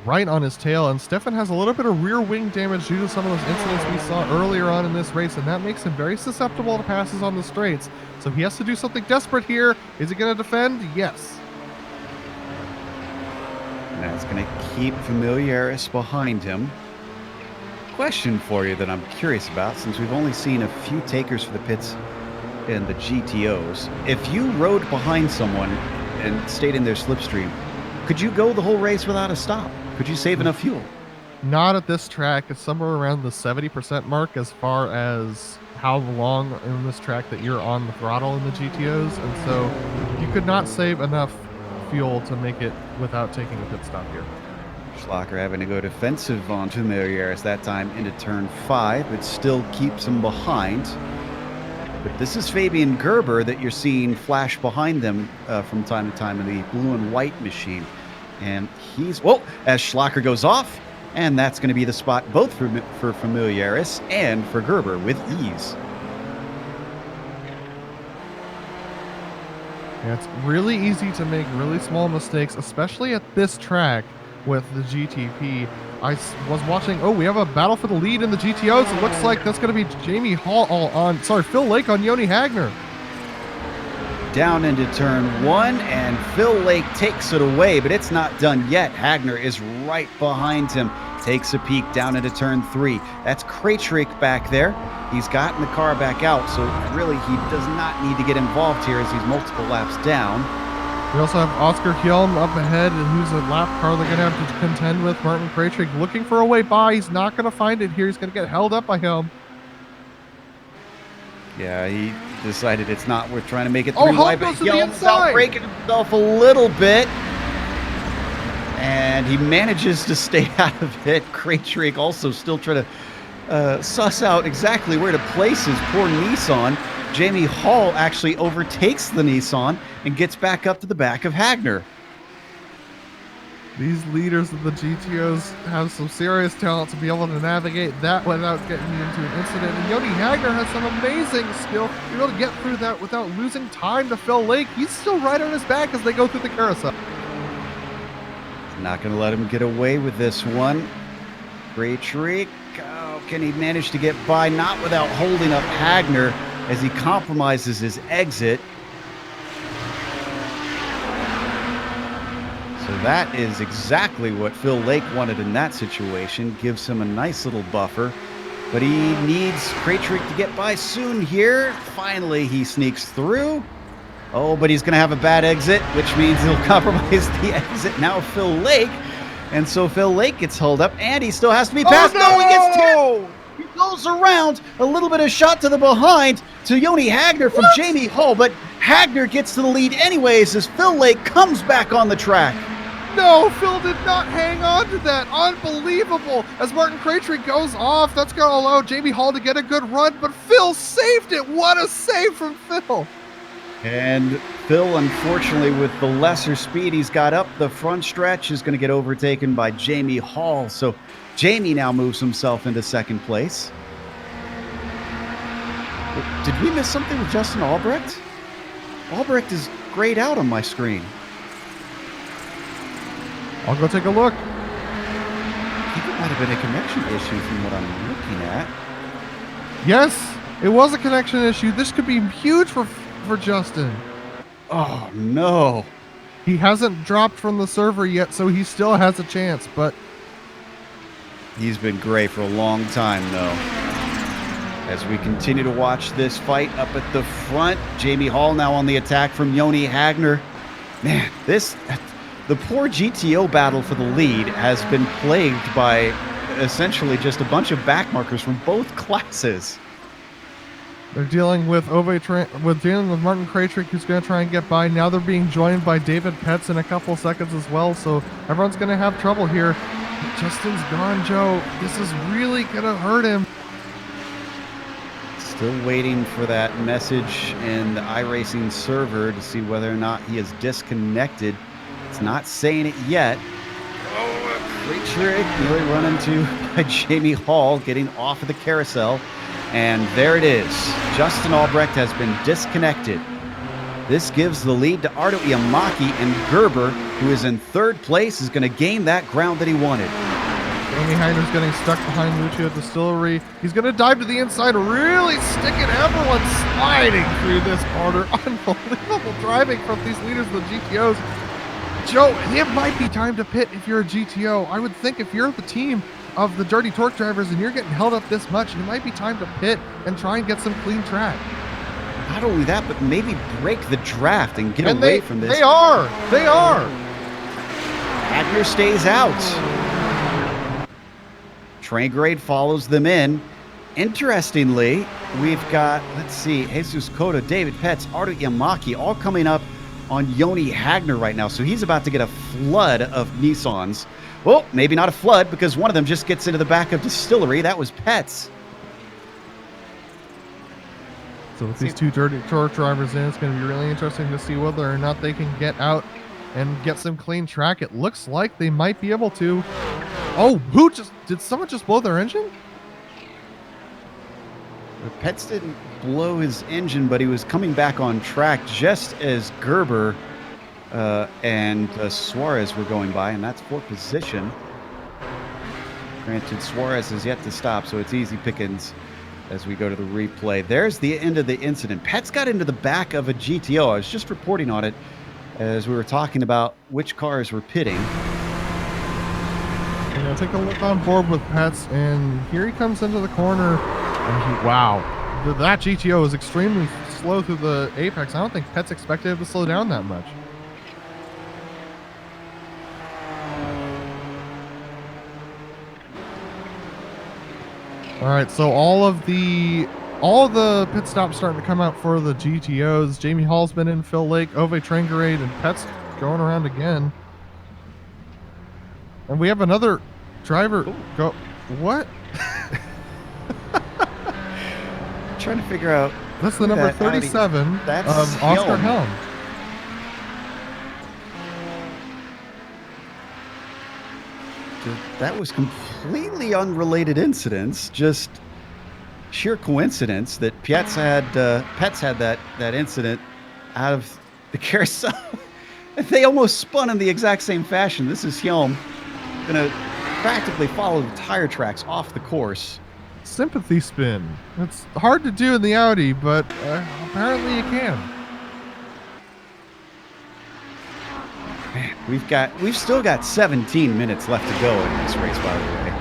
right on his tail, and Stefan has a little bit of rear wing damage due to some of those incidents we saw earlier on in this race, and that makes him very susceptible to passes on the straights. So he has to do something desperate here. Is he going to defend? Yes. And that's going to keep Familiares behind him. Question for you that I'm curious about, since we've only seen a few takers for the pits in the GTOs. If you rode behind someone and stayed in their slipstream, could you go the whole race without a stop? Could you save enough fuel? Not at this track. It's somewhere around the 70% mark as far as how long in this track that you're on the throttle in the GTOs. And so you could not save enough fuel to make it without taking a pit stop here. Schlachter having to go defensive on Familiares that time into turn 5. It still keeps him behind. But this is Fabian Gerber that you're seeing flash behind them from time to time in the blue and white machine. And he's, as Schlachter goes off, and that's going to be the spot both for Familiares and for Gerber with ease. Yeah, it's really easy to make really small mistakes, especially at this track with the GTP. I was watching, we have a battle for the lead in the GTOs. It looks like that's going to be Jamie Hall Phil Lake on Joni Hagner. Down into turn 1, and Phil Lake takes it away, but it's not done yet. Hagner is right behind him, takes a peek down into turn 3. That's Krejcik back there. He's gotten the car back out, so really he does not need to get involved here as he's multiple laps down. We also have Oscar Hjelm up ahead, and who's a lap car they're going to have to contend with. Martin Krejcik looking for a way by. He's not going to find it here. He's going to get held up by Hjelm. Yeah, he decided it's not worth trying to make it 3 wide, but Hjelm's breaking himself a little bit. And he manages to stay out of it. Krejcik also still trying to suss out exactly where to place his poor Nissan. Jamie Hall actually overtakes the Nissan and gets back up to the back of Hagner. These leaders of the GTOs have some serious talent to be able to navigate that without getting into an incident. And Joni Hagner has some amazing skill to be able to get through that without losing time to Phil Lake. He's still right on his back as they go through the carousel. Not going to let him get away with this one. Krejcik, can he manage to get by? Not without holding up Hagner as he compromises his exit. So that is exactly what Phil Lake wanted in that situation. Gives him a nice little buffer. But he needs Kraytrick to get by soon here. Finally, he sneaks through. Oh, but he's going to have a bad exit, which means he'll compromise the exit. Now Phil Lake. And so Phil Lake gets held up, and he still has to be passed. Oh, no! He gets 10. He goes around. A little bit of shot to the behind to Joni Hagner from Jamie Hull. But Hagner gets to the lead anyways as Phil Lake comes back on the track. No, Phil did not hang on to that. Unbelievable. As Martin Kraytrick goes off, that's going to allow Jamie Hall to get a good run, but Phil saved it. What a save from Phil. And Phil, unfortunately, with the lesser speed he's got up the front stretch, is going to get overtaken by Jamie Hall. So Jamie now moves himself into second place. Did we miss something with Justin Albrecht? Albrecht is grayed out on my screen. I'll go take a look. I think it might have been a connection issue from what I'm looking at. Yes, it was a connection issue. This could be huge for Justin. Oh, no. He hasn't dropped from the server yet, so he still has a chance, but... He's been gray for a long time, though. As we continue to watch this fight up at the front, Jamie Hall now on the attack from Joni Hagner. Man, the poor GTO battle for the lead has been plagued by essentially just a bunch of backmarkers from both classes. They're dealing with Martin Kraytrick, who's going to try and get by. Now they're being joined by David Petz in a couple seconds as well, so everyone's going to have trouble here. Justin's gone, Joe. This is really going to hurt him. Still waiting for that message in the iRacing server to see whether or not he is disconnected. It's not saying it yet. Oh, great trick. Really run into by Jamie Hall getting off of the carousel. And there it is. Justin Albrecht has been disconnected. This gives the lead to Ardo Iamaki, and Gerber, who is in third place, is going to gain that ground that he wanted. Jamie Hagner's getting stuck behind Lucio Distillery. He's going to dive to the inside, really sticking everyone sliding through this corner. Unbelievable driving from these leaders of the GTOs. Joe, it might be time to pit if you're a GTO. I would think if you're the team of the Dirty Torque drivers and you're getting held up this much, it might be time to pit and try and get some clean track. Not only that, but maybe break the draft and get away from this. They are. Hagner stays out. Train Grade follows them in. Interestingly, we've got, let's see, Jesus Cota, David Petz, Ardo Iamaki, all coming up on Joni Hagner right now. So he's about to get a flood of Nissans. Well, maybe not a flood, because one of them just gets into the back of Distillery. That was Petz. So with these two Dirty Torque drivers in, it's going to be really interesting to see whether or not they can get out and get some clean track. It looks like they might be able to. Oh, did someone just blow their engine? Petz didn't blow his engine, but he was coming back on track just as Gerber and Suarez were going by, and that's for position. Granted, Suarez is yet to stop, so it's easy pickings as we go to the replay. There's the end of the incident. Petz got into the back of a GTO. I was just reporting on it as we were talking about which cars were pitting. And I'll take a look on board with Petz, and here he comes into the corner. And wow, that GTO is extremely slow through the apex. I don't think Petz expected him to slow down that much. All right, so all of the pit stops starting to come out for the GTOs. Jamie Hall's been in, Phil Lake, Ove Trangarade, and Petz going around again. And we have another driver go. What? Trying to figure out. That's the number 37 of Oscar Helm. That was completely unrelated incidents, just sheer coincidence that Petz had that incident out of the carousel. They almost spun in the exact same fashion. This is Helm gonna practically follow the tire tracks off the course. Sympathy spin. It's hard to do in the Audi, but apparently you can. Man, we've still got 17 minutes left to go in this race, by the way.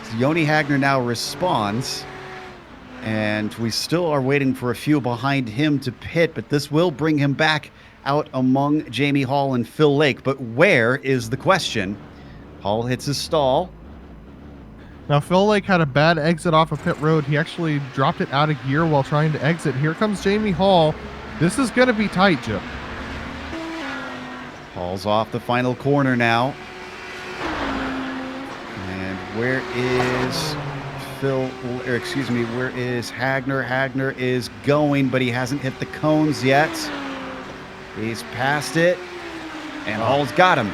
So Joni Hagner now responds, and we still are waiting for a few behind him to pit, but this will bring him back out among Jamie Hall and Phil Lake. But where is the question? Hall hits his stall. Now, Phil Lake had a bad exit off of pit road. He actually dropped it out of gear while trying to exit. Here comes Jamie Hall. This is going to be tight, Joe. Hall's off the final corner now. And where is where is Hagner? Hagner is going, but he hasn't hit the cones yet. He's passed it, and Hall's got him.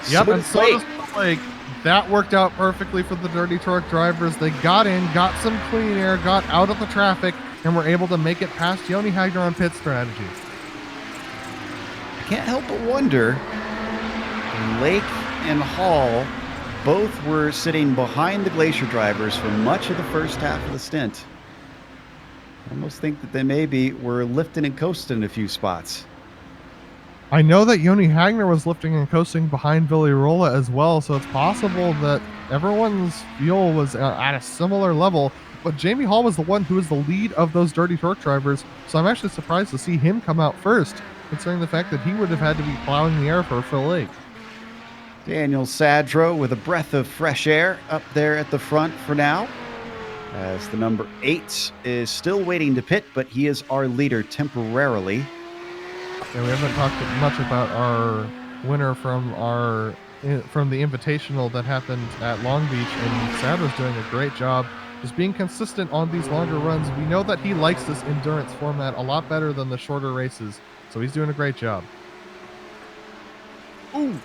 Yep, and so does Phil Lake. That worked out perfectly for the Dirty Torque drivers. They got in, got some clean air, got out of the traffic, and were able to make it past Joni Hagner on pit strategy. I can't help but wonder, Lake and Hall both were sitting behind the Glacier drivers for much of the first half of the stint. I almost think that they maybe were lifting and coasting in a few spots. I know that Joni Hagner was lifting and coasting behind Billy Rolla as well, so it's possible that everyone's fuel was at a similar level, but Jamie Hall was the one who was the lead of those Dirty Torque drivers, so I'm actually surprised to see him come out first, considering the fact that he would have had to be plowing the air for Phil Lake. Daniel Sadro with a breath of fresh air up there at the front for now, as the number 8 is still waiting to pit, but he is our leader temporarily. Yeah, we haven't talked much about our winner from the Invitational that happened at Long Beach, and Sadro's doing a great job just being consistent on these longer runs. We know that he likes this endurance format a lot better than the shorter races, so he's doing a great job. Ooh,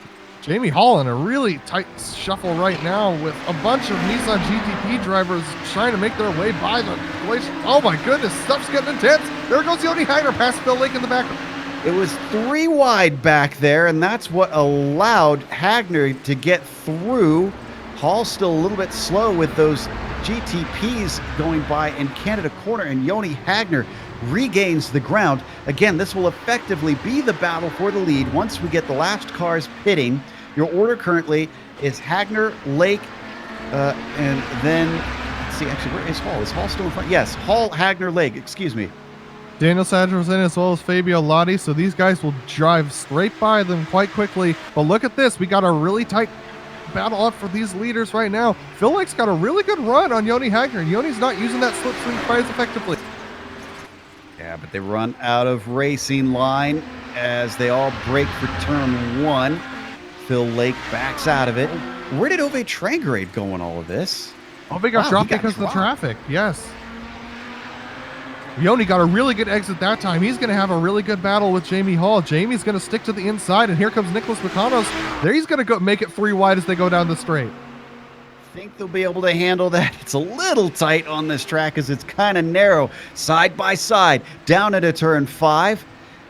Jamie Hall in a really tight shuffle right now with a bunch of Nissan GTP drivers trying to make their way by the Glacier. Oh my goodness, stuff's getting intense. There goes Joni Hagner past Phil Lake in the back. It was 3 wide back there, and that's what allowed Hagner to get through. Hall still a little bit slow with those GTPs going by in Canada Corner, and Joni Hagner regains the ground. Again, this will effectively be the battle for the lead once we get the last cars pitting. Your order currently is Hagner, Lake, and then, let's see, actually, where is Hall? Is Hall still in front? Yes, Hall, Hagner, Lake, excuse me. Daniel Sadro's in as well as Fabio Lotti, so these guys will drive straight by them quite quickly. But look at this. We got a really tight battle up for these leaders right now. Phil Lake's got a really good run on Joni Hagner. Joni's not using that slipstream quite as effectively. Yeah, but they run out of racing line as they all break for turn 1. Phil Lake backs out of it. Where did Ove Trangerade go in all of this? Oh, they got dropped because of the traffic. Yes. Joni got a really good exit that time. He's going to have a really good battle with Jamie Hall. Jamie's going to stick to the inside, and here comes Nicholas Makanos. There he's going to go make it 3 wide as they go down the straight. Think they'll be able to handle that. It's a little tight on this track as it's kind of narrow, side by side, down into turn 5.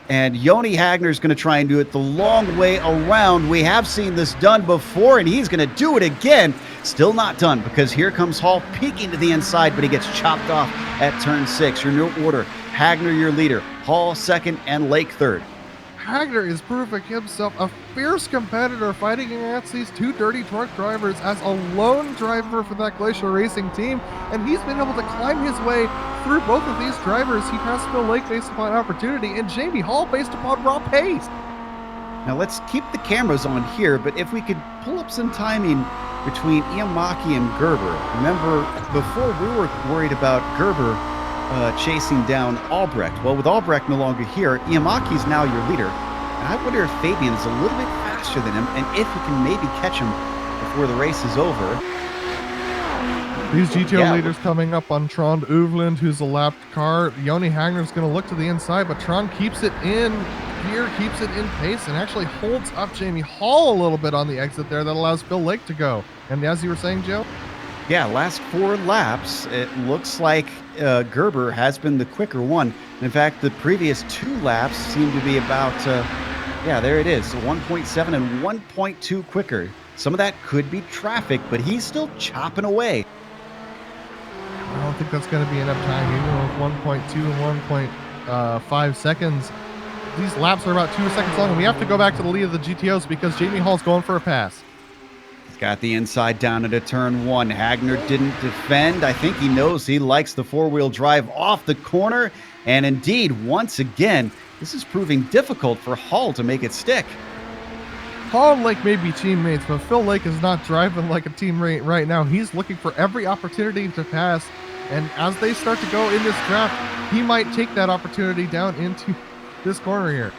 And Joni Hagner's going to try and do it the long way around. We have seen this done before, and he's going to do it again. Still not done, because here comes Hall peeking to the inside, but he gets chopped off at turn 6. Your new order, Hagner your leader, Hall second, and Lake third. Hagner is proving himself a fierce competitor fighting against these 2 Dirty Torque drivers as a lone driver for that Glacier Racing team, and he's been able to climb his way through both of these drivers. He passed Phil Lake based upon opportunity, and Jamie Hall based upon raw pace. Now let's keep the cameras on here, but if we could pull up some timing between Iamaki and Gerber. Remember, before we were worried about Gerber chasing down Albrecht. Well, with Albrecht no longer here, Iamaki's now your leader. And I wonder if Fabian is a little bit faster than him, and if he can maybe catch him before the race is over. These GTO leaders coming up on Trond Uvland, who's a lapped car. Joni Hagner's going to look to the inside, but Trond keeps it in gear, keeps it in pace, and actually holds up Jamie Hall a little bit on the exit there. That allows Phil Lake to go. And as you were saying, Joe? Yeah, last 4 laps, it looks like Gerber has been the quicker one. In fact, the previous 2 laps seem to be about, yeah, there it is, 1.7 and 1.2 quicker. Some of that could be traffic, but he's still chopping away. I don't think that's going to be enough time, even with 1.2 and 1.5 seconds. these laps are about 2 seconds long, and we have to go back to the lead of the GTOs because Jamie Hall's going for a pass. He's got the inside down into turn 1. Hagner didn't defend. I think he knows he likes the four-wheel drive off the corner. And indeed, once again, this is proving difficult for Hall to make it stick. Hall and Lake may be teammates, but Phil Lake is not driving like a teammate right now. He's looking for every opportunity to pass. And as they start to go in this draft, he might take that opportunity down into this corner here.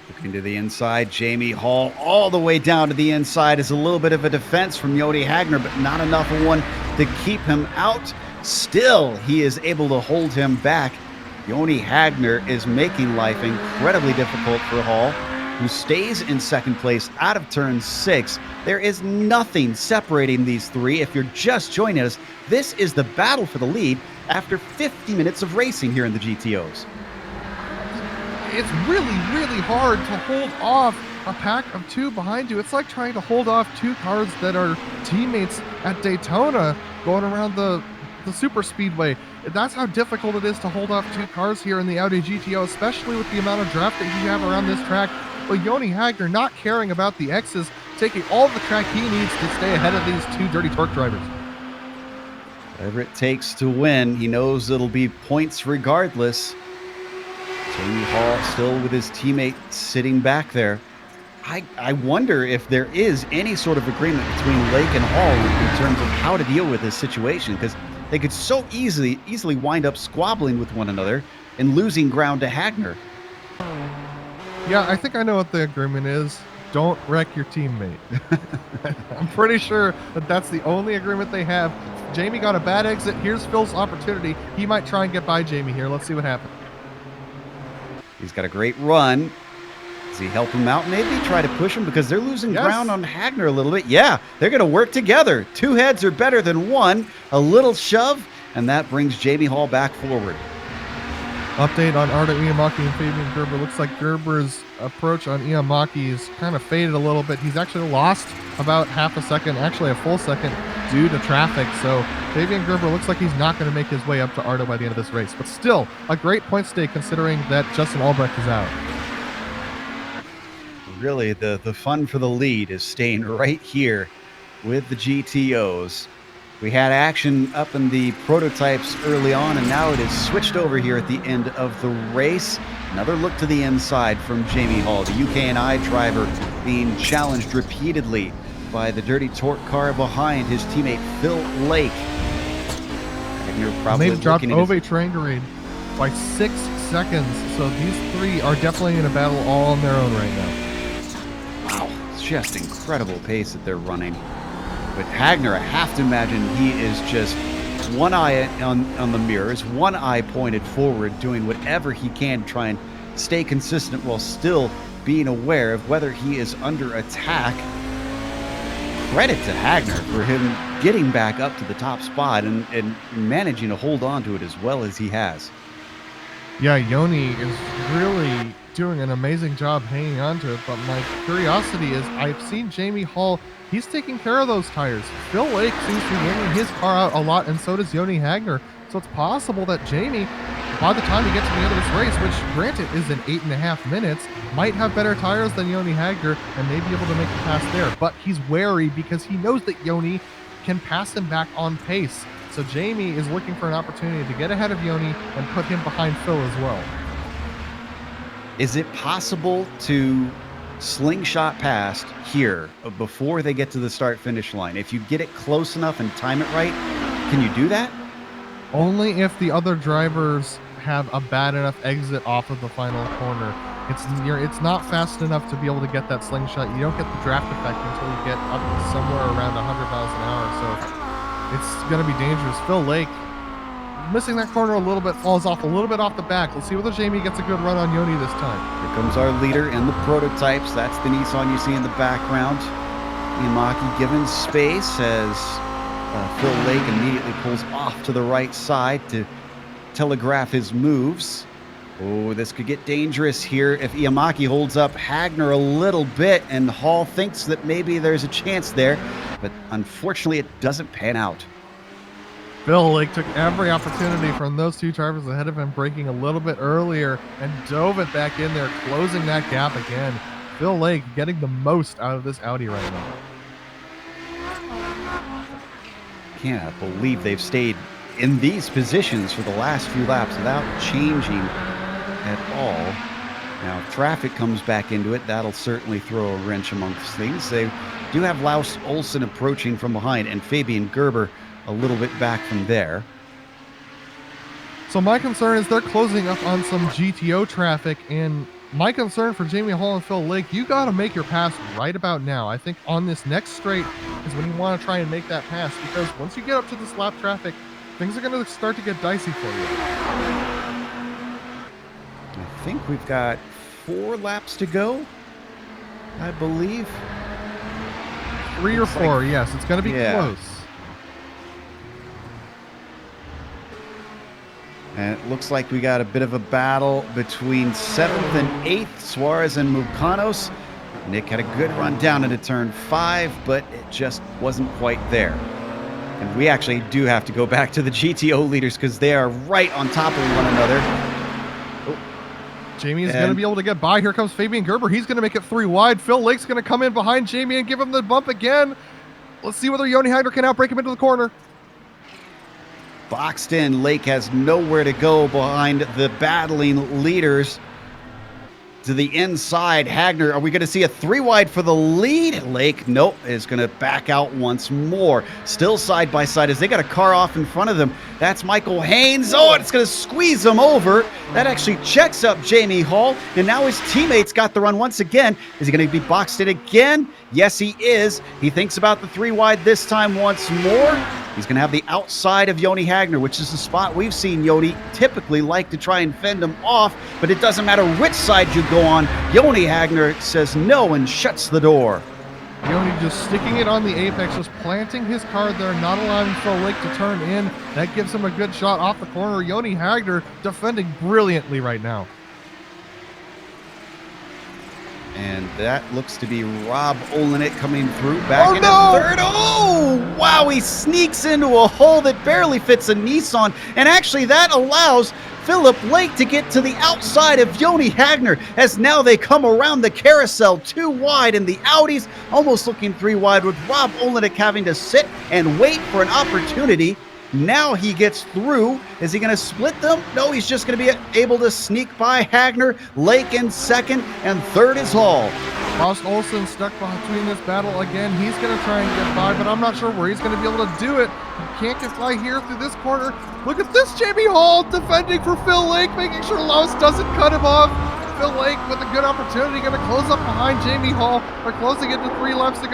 Looking to the inside, Jamie Hall all the way down to the inside is a little bit of a defense from Joni Hagner, but not enough of one to keep him out. Still, he is able to hold him back. Joni Hagner is making life incredibly difficult for Hall, who stays in second place out of turn 6. There is nothing separating these three. If you're just joining us, this is the battle for the lead after 50 minutes of racing here in the GTOs. It's really, really hard to hold off a pack of 2 behind you. It's like trying to hold off 2 cars that are teammates at Daytona going around the super speedway. That's how difficult it is to hold off 2 cars here in the Audi GTO, especially with the amount of draft that you have around this track. But Joni Hagner not caring about the X's, taking all the track he needs to stay ahead of these 2 dirty torque drivers. Whatever it takes to win, he knows it'll be points regardless. Jamie Hall still with his teammate sitting back there. I wonder if there is any sort of agreement between Lake and Hall in terms of how to deal with this situation, because they could so easily wind up squabbling with one another and losing ground to Hagner. Yeah, I think I know what the agreement is. Don't wreck your teammate. I'm pretty sure that that's the only agreement they have. Jamie got a bad exit. Here's Phil's opportunity. He might try and get by Jamie here. Let's see what happens. He's got a great run. Does he help him out? Maybe try to push him because they're losing ground on Hagner a little bit. Yeah, they're going to work together. 2 heads are better than 1. A little shove, and that brings Jamie Hall back forward. Update on Arda Iamaki and Fabian Gerber. Looks like Gerber's approach on Iamaki is kind of faded a little bit. He's actually lost about half a second, actually a full second, due to traffic. So Fabian Gerber looks like he's not going to make his way up to Arda by the end of this race. But still, a great point stake considering that Justin Albrecht is out. Really, the fun for the lead is staying right here with the GTOs. We had action up in the prototypes early on, and now it is switched over here at the end of the race. Another look to the inside from Jamie Hall, the UKNI driver being challenged repeatedly by the dirty torque car behind his teammate Phil Lake. And you're probably they've dropped looking at Ove Trangarade by 6 seconds, so these 3 are definitely in a battle all on their own right now. Wow, it's just incredible pace that they're running. But Hagner, I have to imagine he is just one eye on the mirrors, one eye pointed forward, doing whatever he can to try and stay consistent while still being aware of whether he is under attack. Credit to Hagner for him getting back up to the top spot and managing to hold on to it as well as he has. Yeah, Joni is really doing an amazing job hanging on to it, but my curiosity is I've seen Jamie Hall, he's taking care of those tires. Phil Lake seems to be winging his car out a lot, and so does Joni Hagner. So it's possible that Jamie, by the time he gets to the end of this race, which granted is in 8.5 minutes, might have better tires than Joni Hagner and may be able to make the pass there. But he's wary because he knows that Joni can pass him back on pace. So Jamie is looking for an opportunity to get ahead of Joni and put him behind Phil as well. Is it possible to slingshot past here before they get to the start-finish line? If you get it close enough and time it right, can you do that? Only if the other drivers have a bad enough exit off of the final corner. It's not fast enough to be able to get that slingshot. You don't get the draft effect until you get up to somewhere around 100 miles an hour. So it's going to be dangerous. Phil Lake missing that corner a little bit, falls off a little bit off the back. Let's see whether Jamie gets a good run on Joni this time. Here comes our leader in the prototypes. That's the Nissan you see in the background. Iamaki given space as Phil Lake immediately pulls off to the right side to telegraph his moves. Oh, this could get dangerous here if Iamaki holds up Hagner a little bit, and Hall thinks that maybe there's a chance there, but unfortunately it doesn't pan out. Phil Lake took every opportunity from those two drivers ahead of him, braking a little bit earlier and dove it back in there, closing that gap again. Phil Lake getting the most out of this Audi right now. Cannot believe they've stayed in these positions for the last few laps without changing at all. Now, if traffic comes back into it, that'll certainly throw a wrench amongst things. They do have Laus Olsen approaching from behind and Fabian Gerber a little bit back from there. So my concern is they're closing up on some GTO traffic, and my concern for Jamie Hall and Phil Lake, you got to make your pass right about now. I think on this next straight is when you want to try and make that pass, because once you get up to this lap traffic, things are going to start to get dicey for you. I think we've got 4 laps to go, I believe. 3 or 4, yes. It's going to be close. And it looks like we got a bit of a battle between 7th and 8th, Suarez and Mucanos. Nick had a good run down into turn 5, but it just wasn't quite there. And we actually do have to go back to the GTO leaders because they are right on top of one another. Jamie is going to be able to get by. Here comes Fabian Gerber. He's going to make it 3 wide. Phil Lake's going to come in behind Jamie and give him the bump again. Let's see whether Joni Hagner can outbrake him into the corner. Boxed in, Lake has nowhere to go behind the battling leaders. To the inside, Hagner, are we going to see a 3 wide for the lead? Lake, nope, is going to back out once more. Still side by side as they got a car off in front of them. That's Michael Haynes. Oh, it's going to squeeze him over. That actually checks up Jamie Hall, and now his teammates got the run once again. Is he going to be boxed in again? Yes, he is. He thinks about the 3 wide this time once more. He's going to have the outside of Joni Hagner, which is the spot we've seen Joni typically like to try and fend him off, but it doesn't matter which side you go on. Joni Hagner says no and shuts the door. Joni just sticking it on the apex, just planting his car there, not allowing Phil Lake to turn in. That gives him a good shot off the corner. Joni Hagner defending brilliantly right now. And that looks to be Rob Olenek coming through back into third. Oh, wow, he sneaks into a hole that barely fits a Nissan. And actually that allows Philip Lake to get to the outside of Joni Hagner as now they come around the carousel 2 wide in the Audis, almost looking 3 wide with Rob Olenek having to sit and wait for an opportunity. Now he gets through. Is he going to split them? No, he's just going to be able to sneak by Hagner. Lake in second, and third is Hall. Ross Olsen stuck between this battle again. He's going to try and get by, but I'm not sure where he's going to be able to do it. He can't get by here through this corner. Look at this, Jamie Hall defending for Phil Lake, making sure Laus doesn't cut him off. Phil Lake with a good opportunity, going to close up behind Jamie Hall. They're closing it to 2 laps to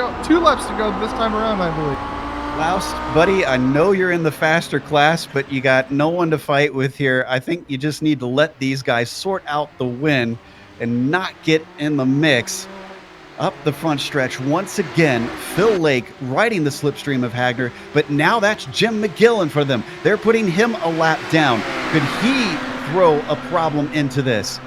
go this time around, I believe. Laus, buddy, I know you're in the faster class, but you got no one to fight with here. I think you just need to let these guys sort out the win and not get in the mix. Up the front stretch once again, Phil Lake riding the slipstream of Hagner, but now that's Jim McGillen for them. They're putting him a lap down. Could he throw a problem into this?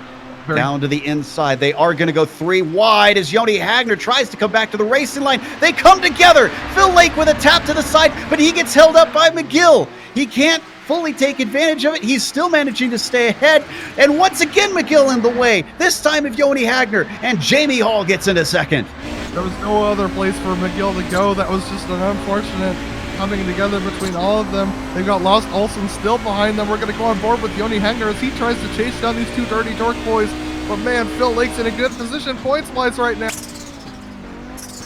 Down to the inside. They are going to go 3 wide as Joni Hagner tries to come back to the racing line. They come together. Phil Lake with a tap to the side, but he gets held up by McGill. He can't fully take advantage of it. He's still managing to stay ahead. And once again, McGill in the way. This time of Joni Hagner, and Jamie Hall gets into second. There was no other place for McGill to go. That was just an unfortunate coming together between all of them. They've got Laus Olsen still behind them. We're going to go on board with Joni Hagner as he tries to chase down these 2 dirty dork boys. But man, Phil Lake's in a good position points-wise right now.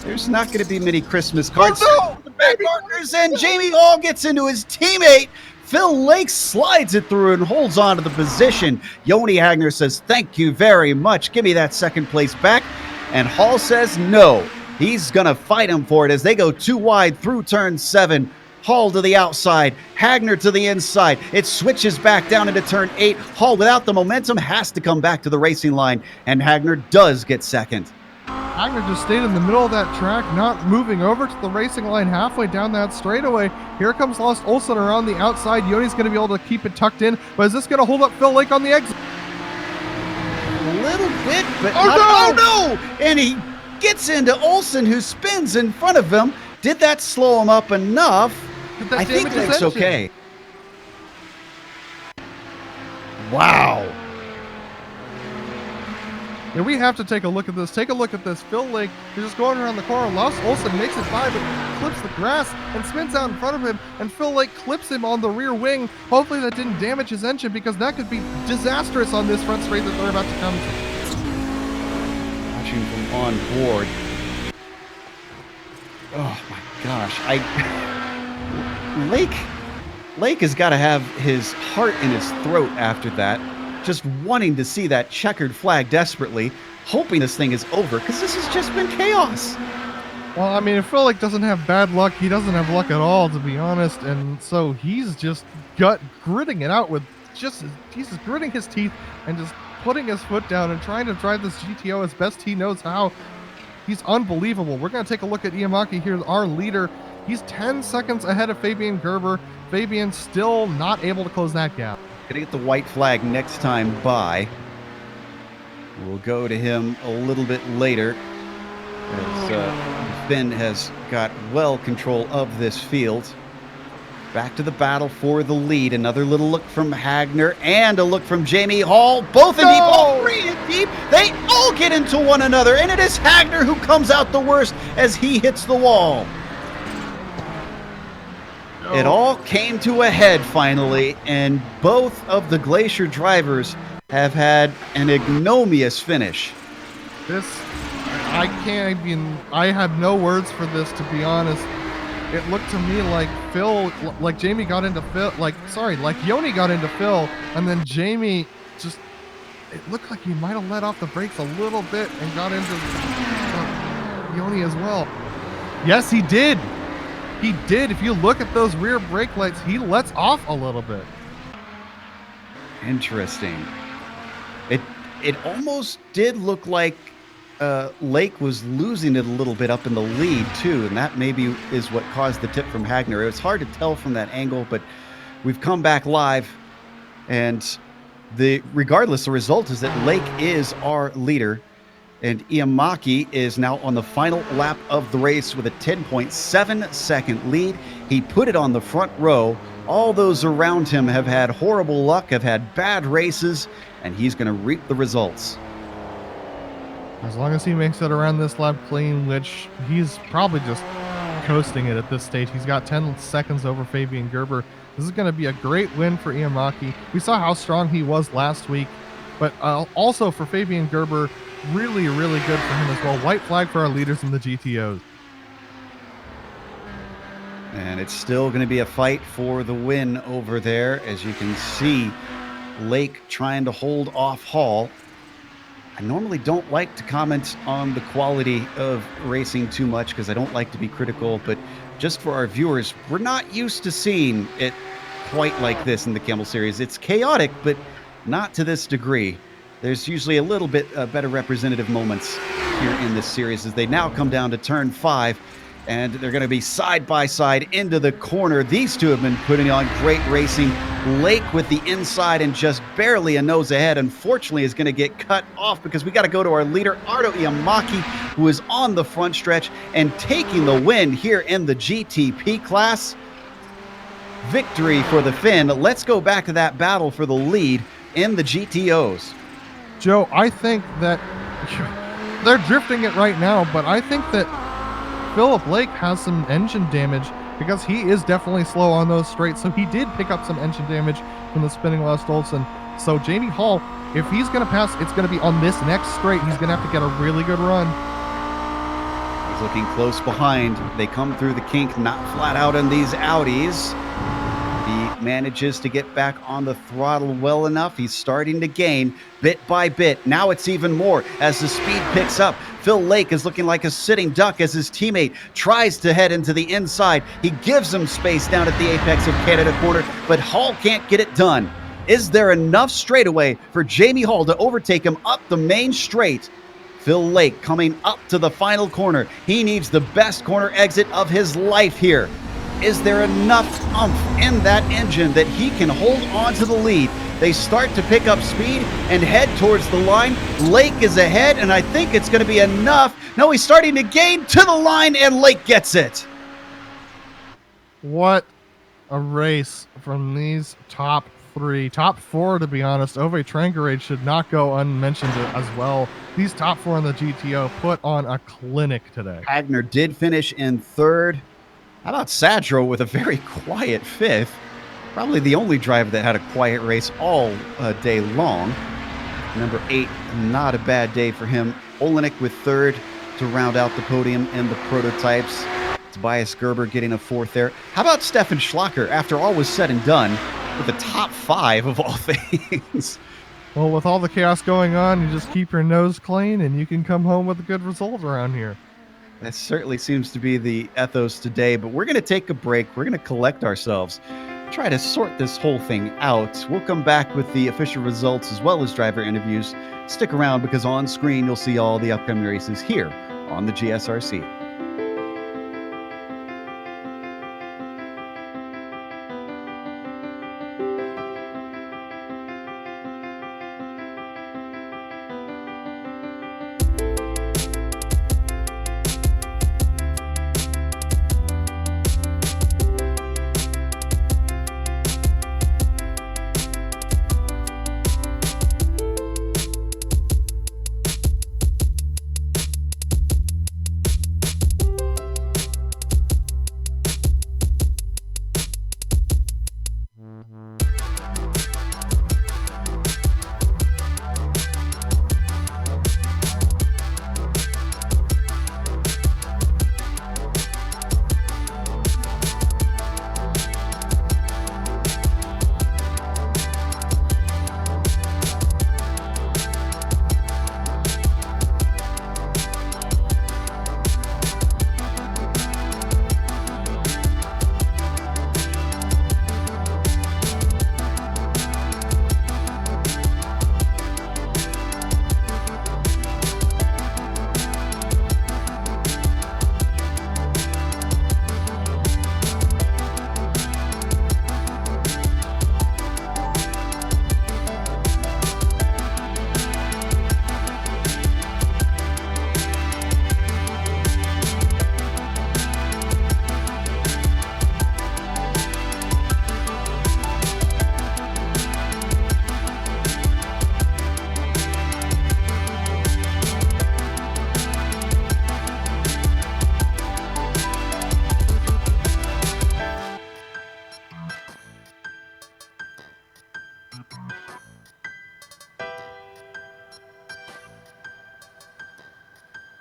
There's not going to be many Christmas cards. Oh, no! The back markers, and Jamie Hall gets into his teammate. Phil Lake slides it through and holds on to the position. Joni Hagner says, thank you very much. Give me that second place back. And Hall says no. He's going to fight him for it as they go 2 wide through turn 7. Hall to the outside, Hagner to the inside. It switches back down into turn 8. Hall, without the momentum, has to come back to the racing line, and Hagner does get second. Hagner just stayed in the middle of that track, not moving over to the racing line halfway down that straightaway. Here comes Laus Olsen around the outside. Joni's going to be able to keep it tucked in, but is this going to hold up Phil Lake on the exit? A little bit, but oh no! And he gets into Olsen, who spins in front of him. Did that slow him up enough? I think Lake's okay. Wow. Yeah, we have to take a look at this. Take a look at this. Phil Lake is just going around the corner. Lars Olsen makes it by, but clips the grass and spins out in front of him, and Phil Lake clips him on the rear wing. Hopefully that didn't damage his engine, because that could be disastrous on this front straight that they're about to come to. Watching from on board. Oh my gosh. Lake has got to have his heart in his throat after that. Just wanting to see that checkered flag desperately, hoping this thing is over, because this has just been chaos. Well, I mean, if Phil Lake doesn't have bad luck, he doesn't have luck at all, to be honest, and so he's just gritting it out with he's just gritting his teeth and just putting his foot down and trying to drive this GTO as best he knows how. He's unbelievable. We're going to take a look at Iamaki here, our leader. He's 10 seconds ahead of Fabian Gerber. Fabian still not able to close that gap. Gonna get the white flag next time by. We'll go to him a little bit later, as Finn has got well control of this field. Back to the battle for the lead. Another little look from Hagner and a look from Jamie Hall. Both in deep, all three in deep. They all get into one another, and it is Hagner who comes out the worst as he hits the wall. It all came to a head finally, and both of the Glacier drivers have had an ignominious finish. I have no words for this, to be honest. It looked to me like Yoni got into Phil, and then Jamie it looked like he might have let off the brakes a little bit and got into Yoni as well. Yes, he did. He did. If you look at those rear brake lights, he lets off a little bit. Interesting. It almost did look like Lake was losing it a little bit up in the lead too, and that maybe is what caused the tip from Hagner. It was hard to tell from that angle, but we've come back live, and regardless, the result is that Lake is our leader. And Iamaki is now on the final lap of the race with a 10.7 second lead. He put it on the front row. All those around him have had horrible luck, have had bad races, and he's going to reap the results. As long as he makes it around this lap clean, which he's probably just coasting it at this stage. He's got 10 seconds over Fabian Gerber. This is going to be a great win for Iamaki. We saw how strong he was last week, but also for Fabian Gerber, really, really good for him as well. White flag for our leaders in the GTOs. And it's still going to be a fight for the win over there. As you can see, Lake trying to hold off Hall. I normally don't like to comment on the quality of racing too much because I don't like to be critical, but just for our viewers, we're not used to seeing it quite like this in the Kamel series. It's chaotic, but not to this degree. There's usually a little bit better representative moments here in this series as they now come down to turn 5, and they're going to be side by side into the corner. These two have been putting on great racing. Lake with the inside and just barely a nose ahead, unfortunately, is going to get cut off because we got to go to our leader, Ardo Iamaki, who is on the front stretch and taking the win here in the GTP class. Victory for the Finn. Let's go back to that battle for the lead in the GTOs. Joe, I think that they're drifting it right now, but I think that Philip Lake has some engine damage because he is definitely slow on those straights. So he did pick up some engine damage from the spinning Lars Olsen. So Jamie Hall, if he's going to pass, it's going to be on this next straight. He's going to have to get a really good run. He's looking close behind. They come through the kink, not flat out in these Audis. He manages to get back on the throttle well enough. He's starting to gain bit by bit. Now it's even more as the speed picks up. Phil Lake is looking like a sitting duck as his teammate tries to head into the inside. He gives him space down at the apex of Canada corner, but Hall can't get it done. Is there enough straightaway for Jamie Hall to overtake him up the main straight? Phil Lake coming up to the final corner. He needs the best corner exit of his life here. Is there enough oomph in that engine that he can hold on to the lead? They start to pick up speed and head towards the line. Lake is ahead, and I think it's going to be enough. No, he's starting to gain to the line, and Lake gets it. What a race from these top 3. Top 4, to be honest. Ove Trangerade should not go unmentioned as well. These top 4 in the GTO put on a clinic today. Hagner did finish in 3rd. How about Sadro with a very quiet 5th? Probably the only driver that had a quiet race all day long. Number 8, not a bad day for him. Olenek with 3rd to round out the podium in the prototypes. Tobias Gerber getting a 4th there. How about Stefan Schlacker, after all was said and done, with the top 5 of all things? Well, with all the chaos going on, you just keep your nose clean and you can come home with a good result around here. That certainly seems to be the ethos today, but we're going to take a break. We're going to collect ourselves, try to sort this whole thing out. We'll come back with the official results as well as driver interviews. Stick around because on screen you'll see all the upcoming races here on the GSRC.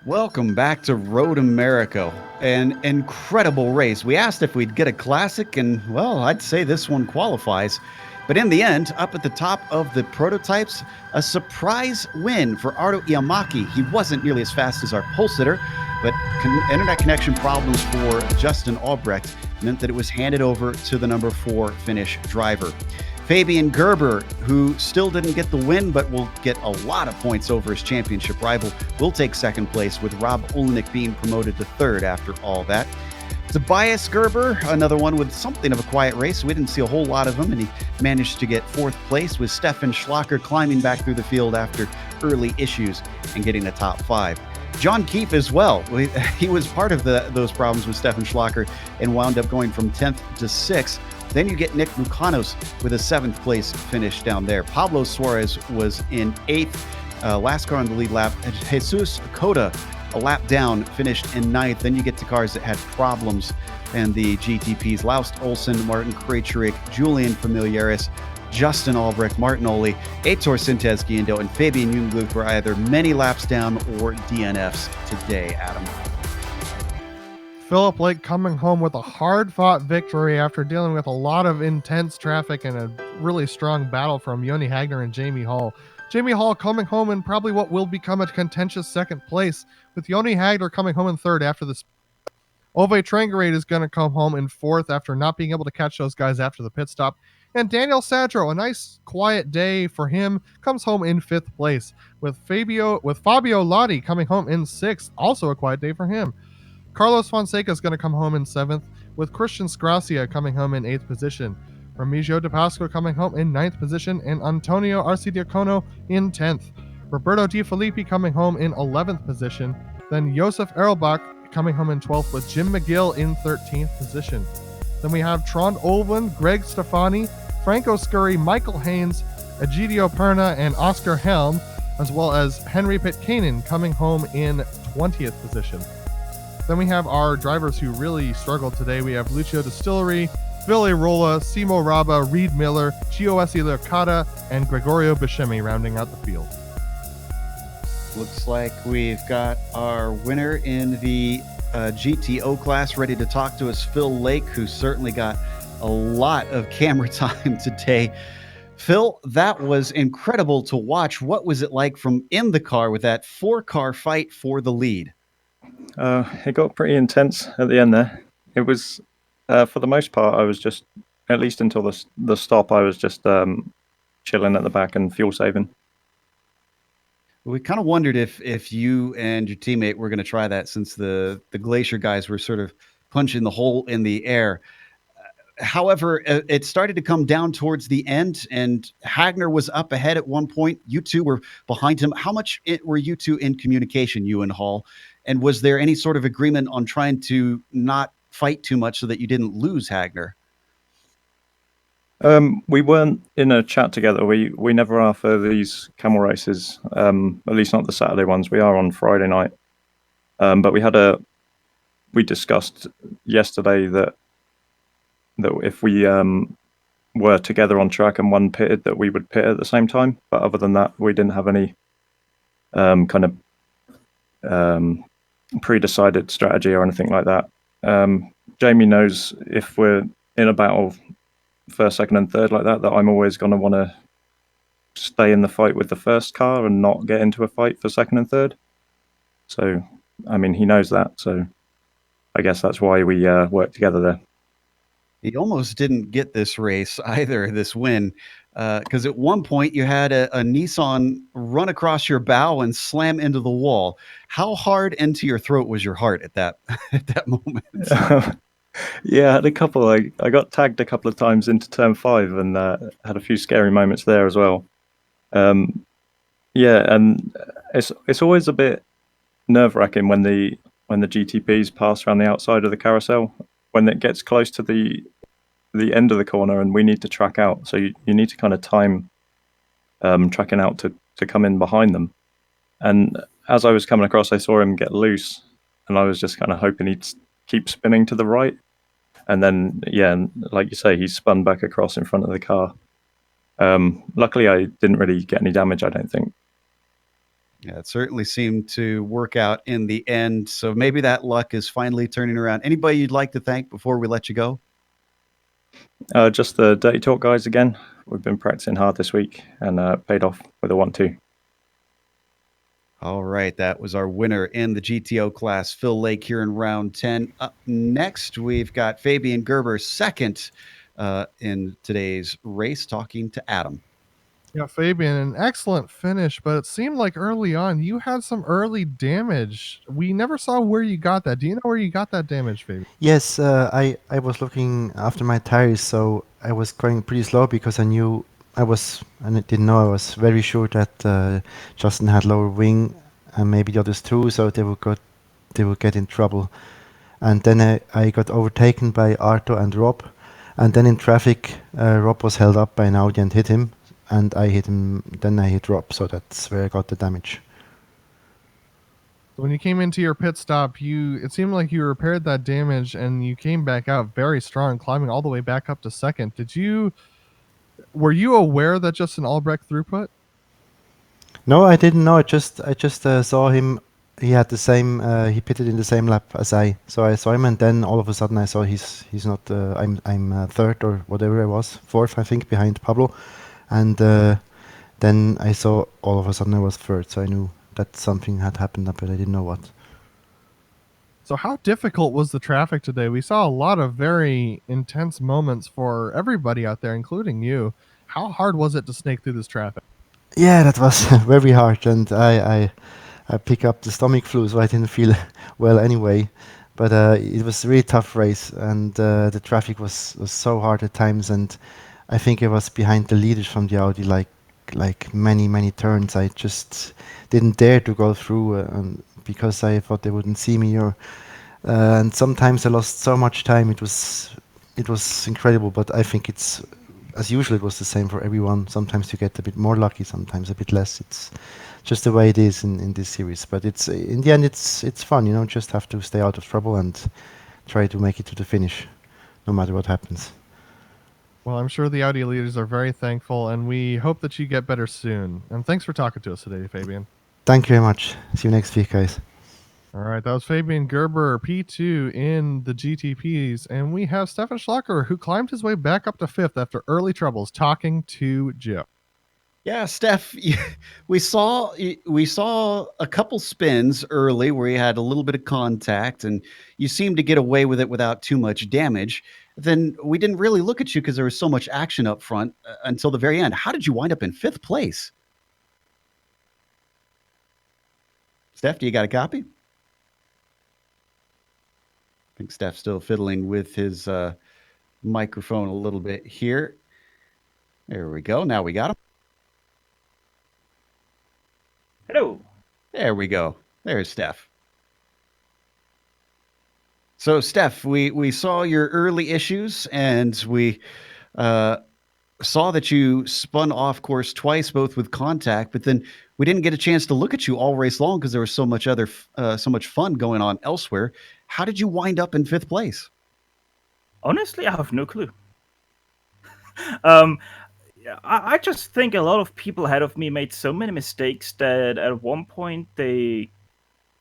Welcome back to Road America, an incredible race. We asked if we'd get a classic, and well, I'd say this one qualifies. But in the end, up at the top of the prototypes, a surprise win for Ardo Iamaki. He wasn't nearly as fast as our pole sitter, but internet connection problems for Justin Albrecht meant that it was handed over to the number 4 Finnish driver. Fabian Gerber, who still didn't get the win, but will get a lot of points over his championship rival, will take 2nd place, with Rob Olenek being promoted to 3rd after all that. Tobias Gerber, another one with something of a quiet race. We didn't see a whole lot of him, and he managed to get 4th place, with Stefan Schlacker climbing back through the field after early issues and getting a top 5. John Keefe as well. He was part of those problems with Stefan Schlacker and wound up going from 10th to 6th. Then you get Nick Mukanos with a 7th place finish down there. Pablo Suarez was in 8th. Last car on the lead lap. Jesus Cota, a lap down, finished in 9th. Then you get to cars that had problems and the GTPs. Laust Olsen, Martin Krejcik, Julian Familiaris, Justin Albrecht, Martin Oli, Aitor Sintez Guindo, and Fabian Jungluth were either many laps down or DNFs today, Adam. Philip Lake coming home with a hard-fought victory after dealing with a lot of intense traffic and a really strong battle from Joni Hagner and Jamie Hall. Jamie Hall coming home in probably what will become a contentious 2nd place, with Joni Hagner coming home in 3rd after this. Ove Trangerade is going to come home in 4th after not being able to catch those guys after the pit stop. And Daniel Sadro, a nice quiet day for him, comes home in 5th place, with Fabio Lotti coming home in 6th, also a quiet day for him. Carlos Fonseca is going to come home in 7th, with Christian Sgracia coming home in 8th position. Remigio De Pasco coming home in 9th position, and Antonio Arcidiacono in 10th. Roberto Di Filippi coming home in 11th position. Then Josef Erlbach coming home in 12th, with Jim McGill in 13th position. Then we have Trond Olven, Greg Stefani, Franco Scurry, Michael Haynes, Egidio Perna, and Oscar Helm, as well as Henry Pitkanen coming home in 20th position. Then we have our drivers who really struggled today. We have Lucio Distillery, Phil Rolla, Simo Raba, Reed Miller, Gioessi Lercata, and Gregorio Buscemi rounding out the field. Looks like we've got our winner in the GTO class ready to talk to us, Phil Lake, who certainly got a lot of camera time today. Phil, that was incredible to watch. What was it like from in the car with that 4-car fight for the lead? It got pretty intense at the end there. It was, for the most part, I was just, at least until the stop, I was just chilling at the back and fuel saving. We kind of wondered if you and your teammate were going to try that, since the Glacier guys were sort of punching the hole in the air. However, it started to come down towards the end, and Hagner was up ahead at one point. You two were behind him. How much were you two in communication, you and Hall? And was there any sort of agreement on trying to not fight too much so that you didn't lose Hagner? We weren't in a chat together. We never are for these camel races, at least not the Saturday ones. We are on Friday night. But we discussed yesterday that if we were together on track and one pitted, that we would pit at the same time. But other than that, we didn't have any kind of pre-decided strategy or anything like that. Jamie knows if we're in a battle first, second, and third like that I'm always going to want to stay in the fight with the first car and not get into a fight for second and third. So, I mean, he knows that. So I guess that's why we work together there. He almost didn't get this race either, this win, because at one point you had a Nissan run across your bow and slam into the wall. How hard into your throat was your heart at that moment? Yeah, I had a couple. I got tagged a couple of times into turn 5 and had a few scary moments there as well. Yeah, and it's always a bit nerve-wracking when the GTPs pass around the outside of the carousel, when it gets close to the end of the corner and we need to track out. So you need to kind of time tracking out to come in behind them. And as I was coming across, I saw him get loose, and I was just kind of hoping he'd keep spinning to the right. And then, yeah, like you say, he spun back across in front of the car. Luckily, I didn't really get any damage, I don't think. Yeah, it certainly seemed to work out in the end. So maybe that luck is finally turning around. Anybody you'd like to thank before we let you go? Just the Dirty Talk guys again. We've been practicing hard this week and paid off with a 1-2. All right, that was our winner in the GTO class, Phil Lake, here in round 10. Up next, we've got Fabian Gerber, second in today's race, talking to Adam. Yeah, Fabian, an excellent finish, but it seemed like early on you had some early damage. We never saw where you got that. Do you know where you got that damage, Fabian? Yes, I was looking after my tires, so I was going pretty slow because I didn't know, I was very sure that Justin had lower wing and maybe the others too, so they would get in trouble. And then I got overtaken by Arto and Rob, and then in traffic Rob was held up by an Audi and hit him, and I hit him, then I hit Rob, so that's where I got the damage. When you came into your pit stop, it seemed like you repaired that damage and you came back out very strong, climbing all the way back up to second. Were you aware that Justin Albrecht throughput? No, I didn't know. I just saw him. He had the same. He pitted in the same lap as I. So I saw him, and then all of a sudden I saw he's not. I'm third or whatever I was, fourth I think behind Pablo, and then I saw all of a sudden I was third. So I knew that something had happened, but I didn't know what. So how difficult was the traffic today? We saw a lot of very intense moments for everybody out there, including you. How hard was it to snake through this traffic? Yeah, that was very hard, and I picked up the stomach flu, so I didn't feel well anyway. But it was a really tough race, and the traffic was so hard at times, and I think I was behind the leaders from the Audi like many turns. I just didn't dare to go through because I thought they wouldn't see me, and sometimes I lost so much time. It was incredible, but I think as usual, it was the same for everyone. Sometimes you get a bit more lucky, sometimes a bit less. It's just the way it is in this series. But it's in the end, it's fun. Just have to stay out of trouble and try to make it to the finish, no matter what happens. Well, I'm sure the Audi leaders are very thankful, and we hope that you get better soon. And thanks for talking to us today, Fabian. Thank you very much. See you next week, guys. All right, that was Fabian Gerber, P2 in the GTPs. And we have Stefan Schlacker, who climbed his way back up to 5th after early troubles, talking to Joe. Yeah, Steph, we saw a couple spins early where you had a little bit of contact and you seemed to get away with it without too much damage. Then we didn't really look at you because there was so much action up front until the very end. How did you wind up in 5th place? Steph, do you got a copy? I think Steph's still fiddling with his microphone a little bit here. There we go. Now we got him. Hello. There we go. There's Steph. So, Steph, we saw your early issues, and we saw that you spun off course twice, both with contact, but then we didn't get a chance to look at you all race long because there was so much fun going on elsewhere. How did you wind up in 5th place? Honestly, I have no clue. I just think a lot of people ahead of me made so many mistakes that at one point they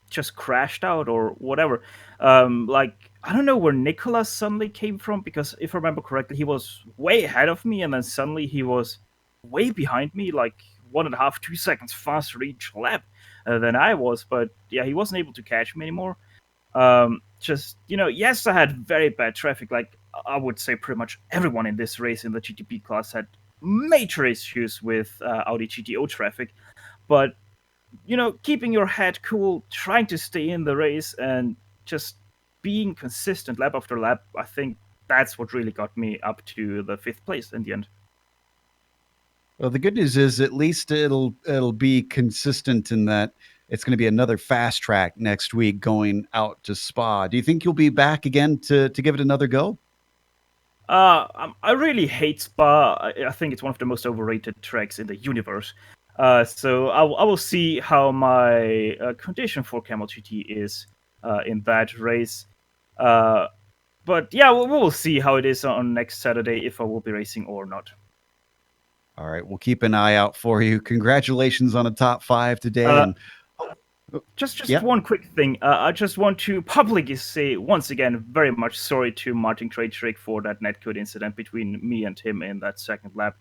just crashed out or whatever. I don't know where Nicolas suddenly came from, because if I remember correctly, he was way ahead of me, and then suddenly he was way behind me, like 1.5, 2 seconds faster each lap than I was. But yeah, he wasn't able to catch me anymore. Yes, I had very bad traffic. Like, I would say pretty much everyone in this race in the GTP class had major issues with Audi GTO traffic. But, keeping your head cool, trying to stay in the race, and just being consistent lap after lap, I think that's what really got me up to the 5th place in the end. Well, the good news is at least it'll be consistent in that it's going to be another fast track next week going out to Spa. Do you think you'll be back again to give it another go? I really hate Spa. I think it's one of the most overrated tracks in the universe. So I will see how my condition for Kamel GT is in that race. But yeah, we will see how it is on next Saturday, if I will be racing or not. All right, we'll keep an eye out for you. Congratulations on a top 5 today. Just one quick thing. I just want to publicly say once again, very much sorry to Martin Krejcik for that netcode incident between me and him in that second lap.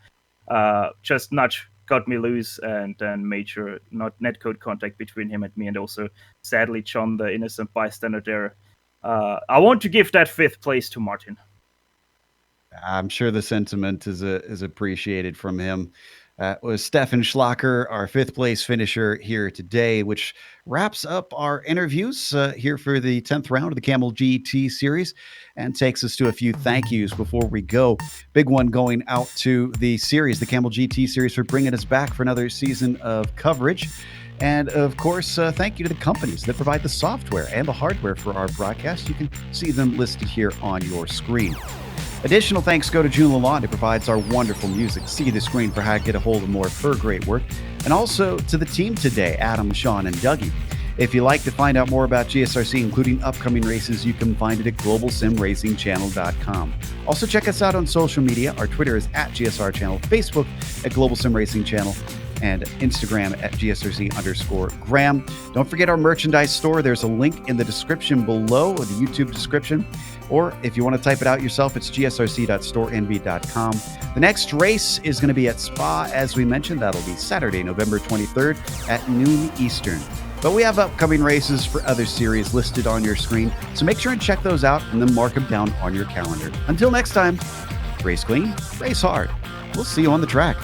Just nudge got me loose, and then major not netcode contact between him and me, and also sadly John, the innocent bystander there. I want to give that 5th place to Martin. I'm sure the sentiment is appreciated from him. Was Stefan Schlacker, our 5th place finisher here today, which wraps up our interviews here for the 10th round of the Kamel GT series and takes us to a few thank yous before we go. Big one going out to the series, the Kamel GT series, for bringing us back for another season of coverage. And of course, thank you to the companies that provide the software and the hardware for our broadcast. You can see them listed here on your screen. Additional thanks go to June Lalonde, who provides our wonderful music. See the screen for how to get a hold of more of her great work. And also to the team today, Adam, Sean, and Dougie. If you'd like to find out more about GSRC, including upcoming races, you can find it at globalsimracingchannel.com. Also, check us out on social media. Our Twitter is at GSR Channel, Facebook at Global Sim Racing Channel, and Instagram at GSRC_Graham. Don't forget our merchandise store. There's a link in the description below, or the YouTube description. Or if you want to type it out yourself, it's gsrc.storenv.com. The next race is going to be at Spa, as we mentioned. That'll be Saturday, November 23rd at noon Eastern. But we have upcoming races for other series listed on your screen, so make sure and check those out and then mark them down on your calendar. Until next time, race clean, race hard. We'll see you on the track.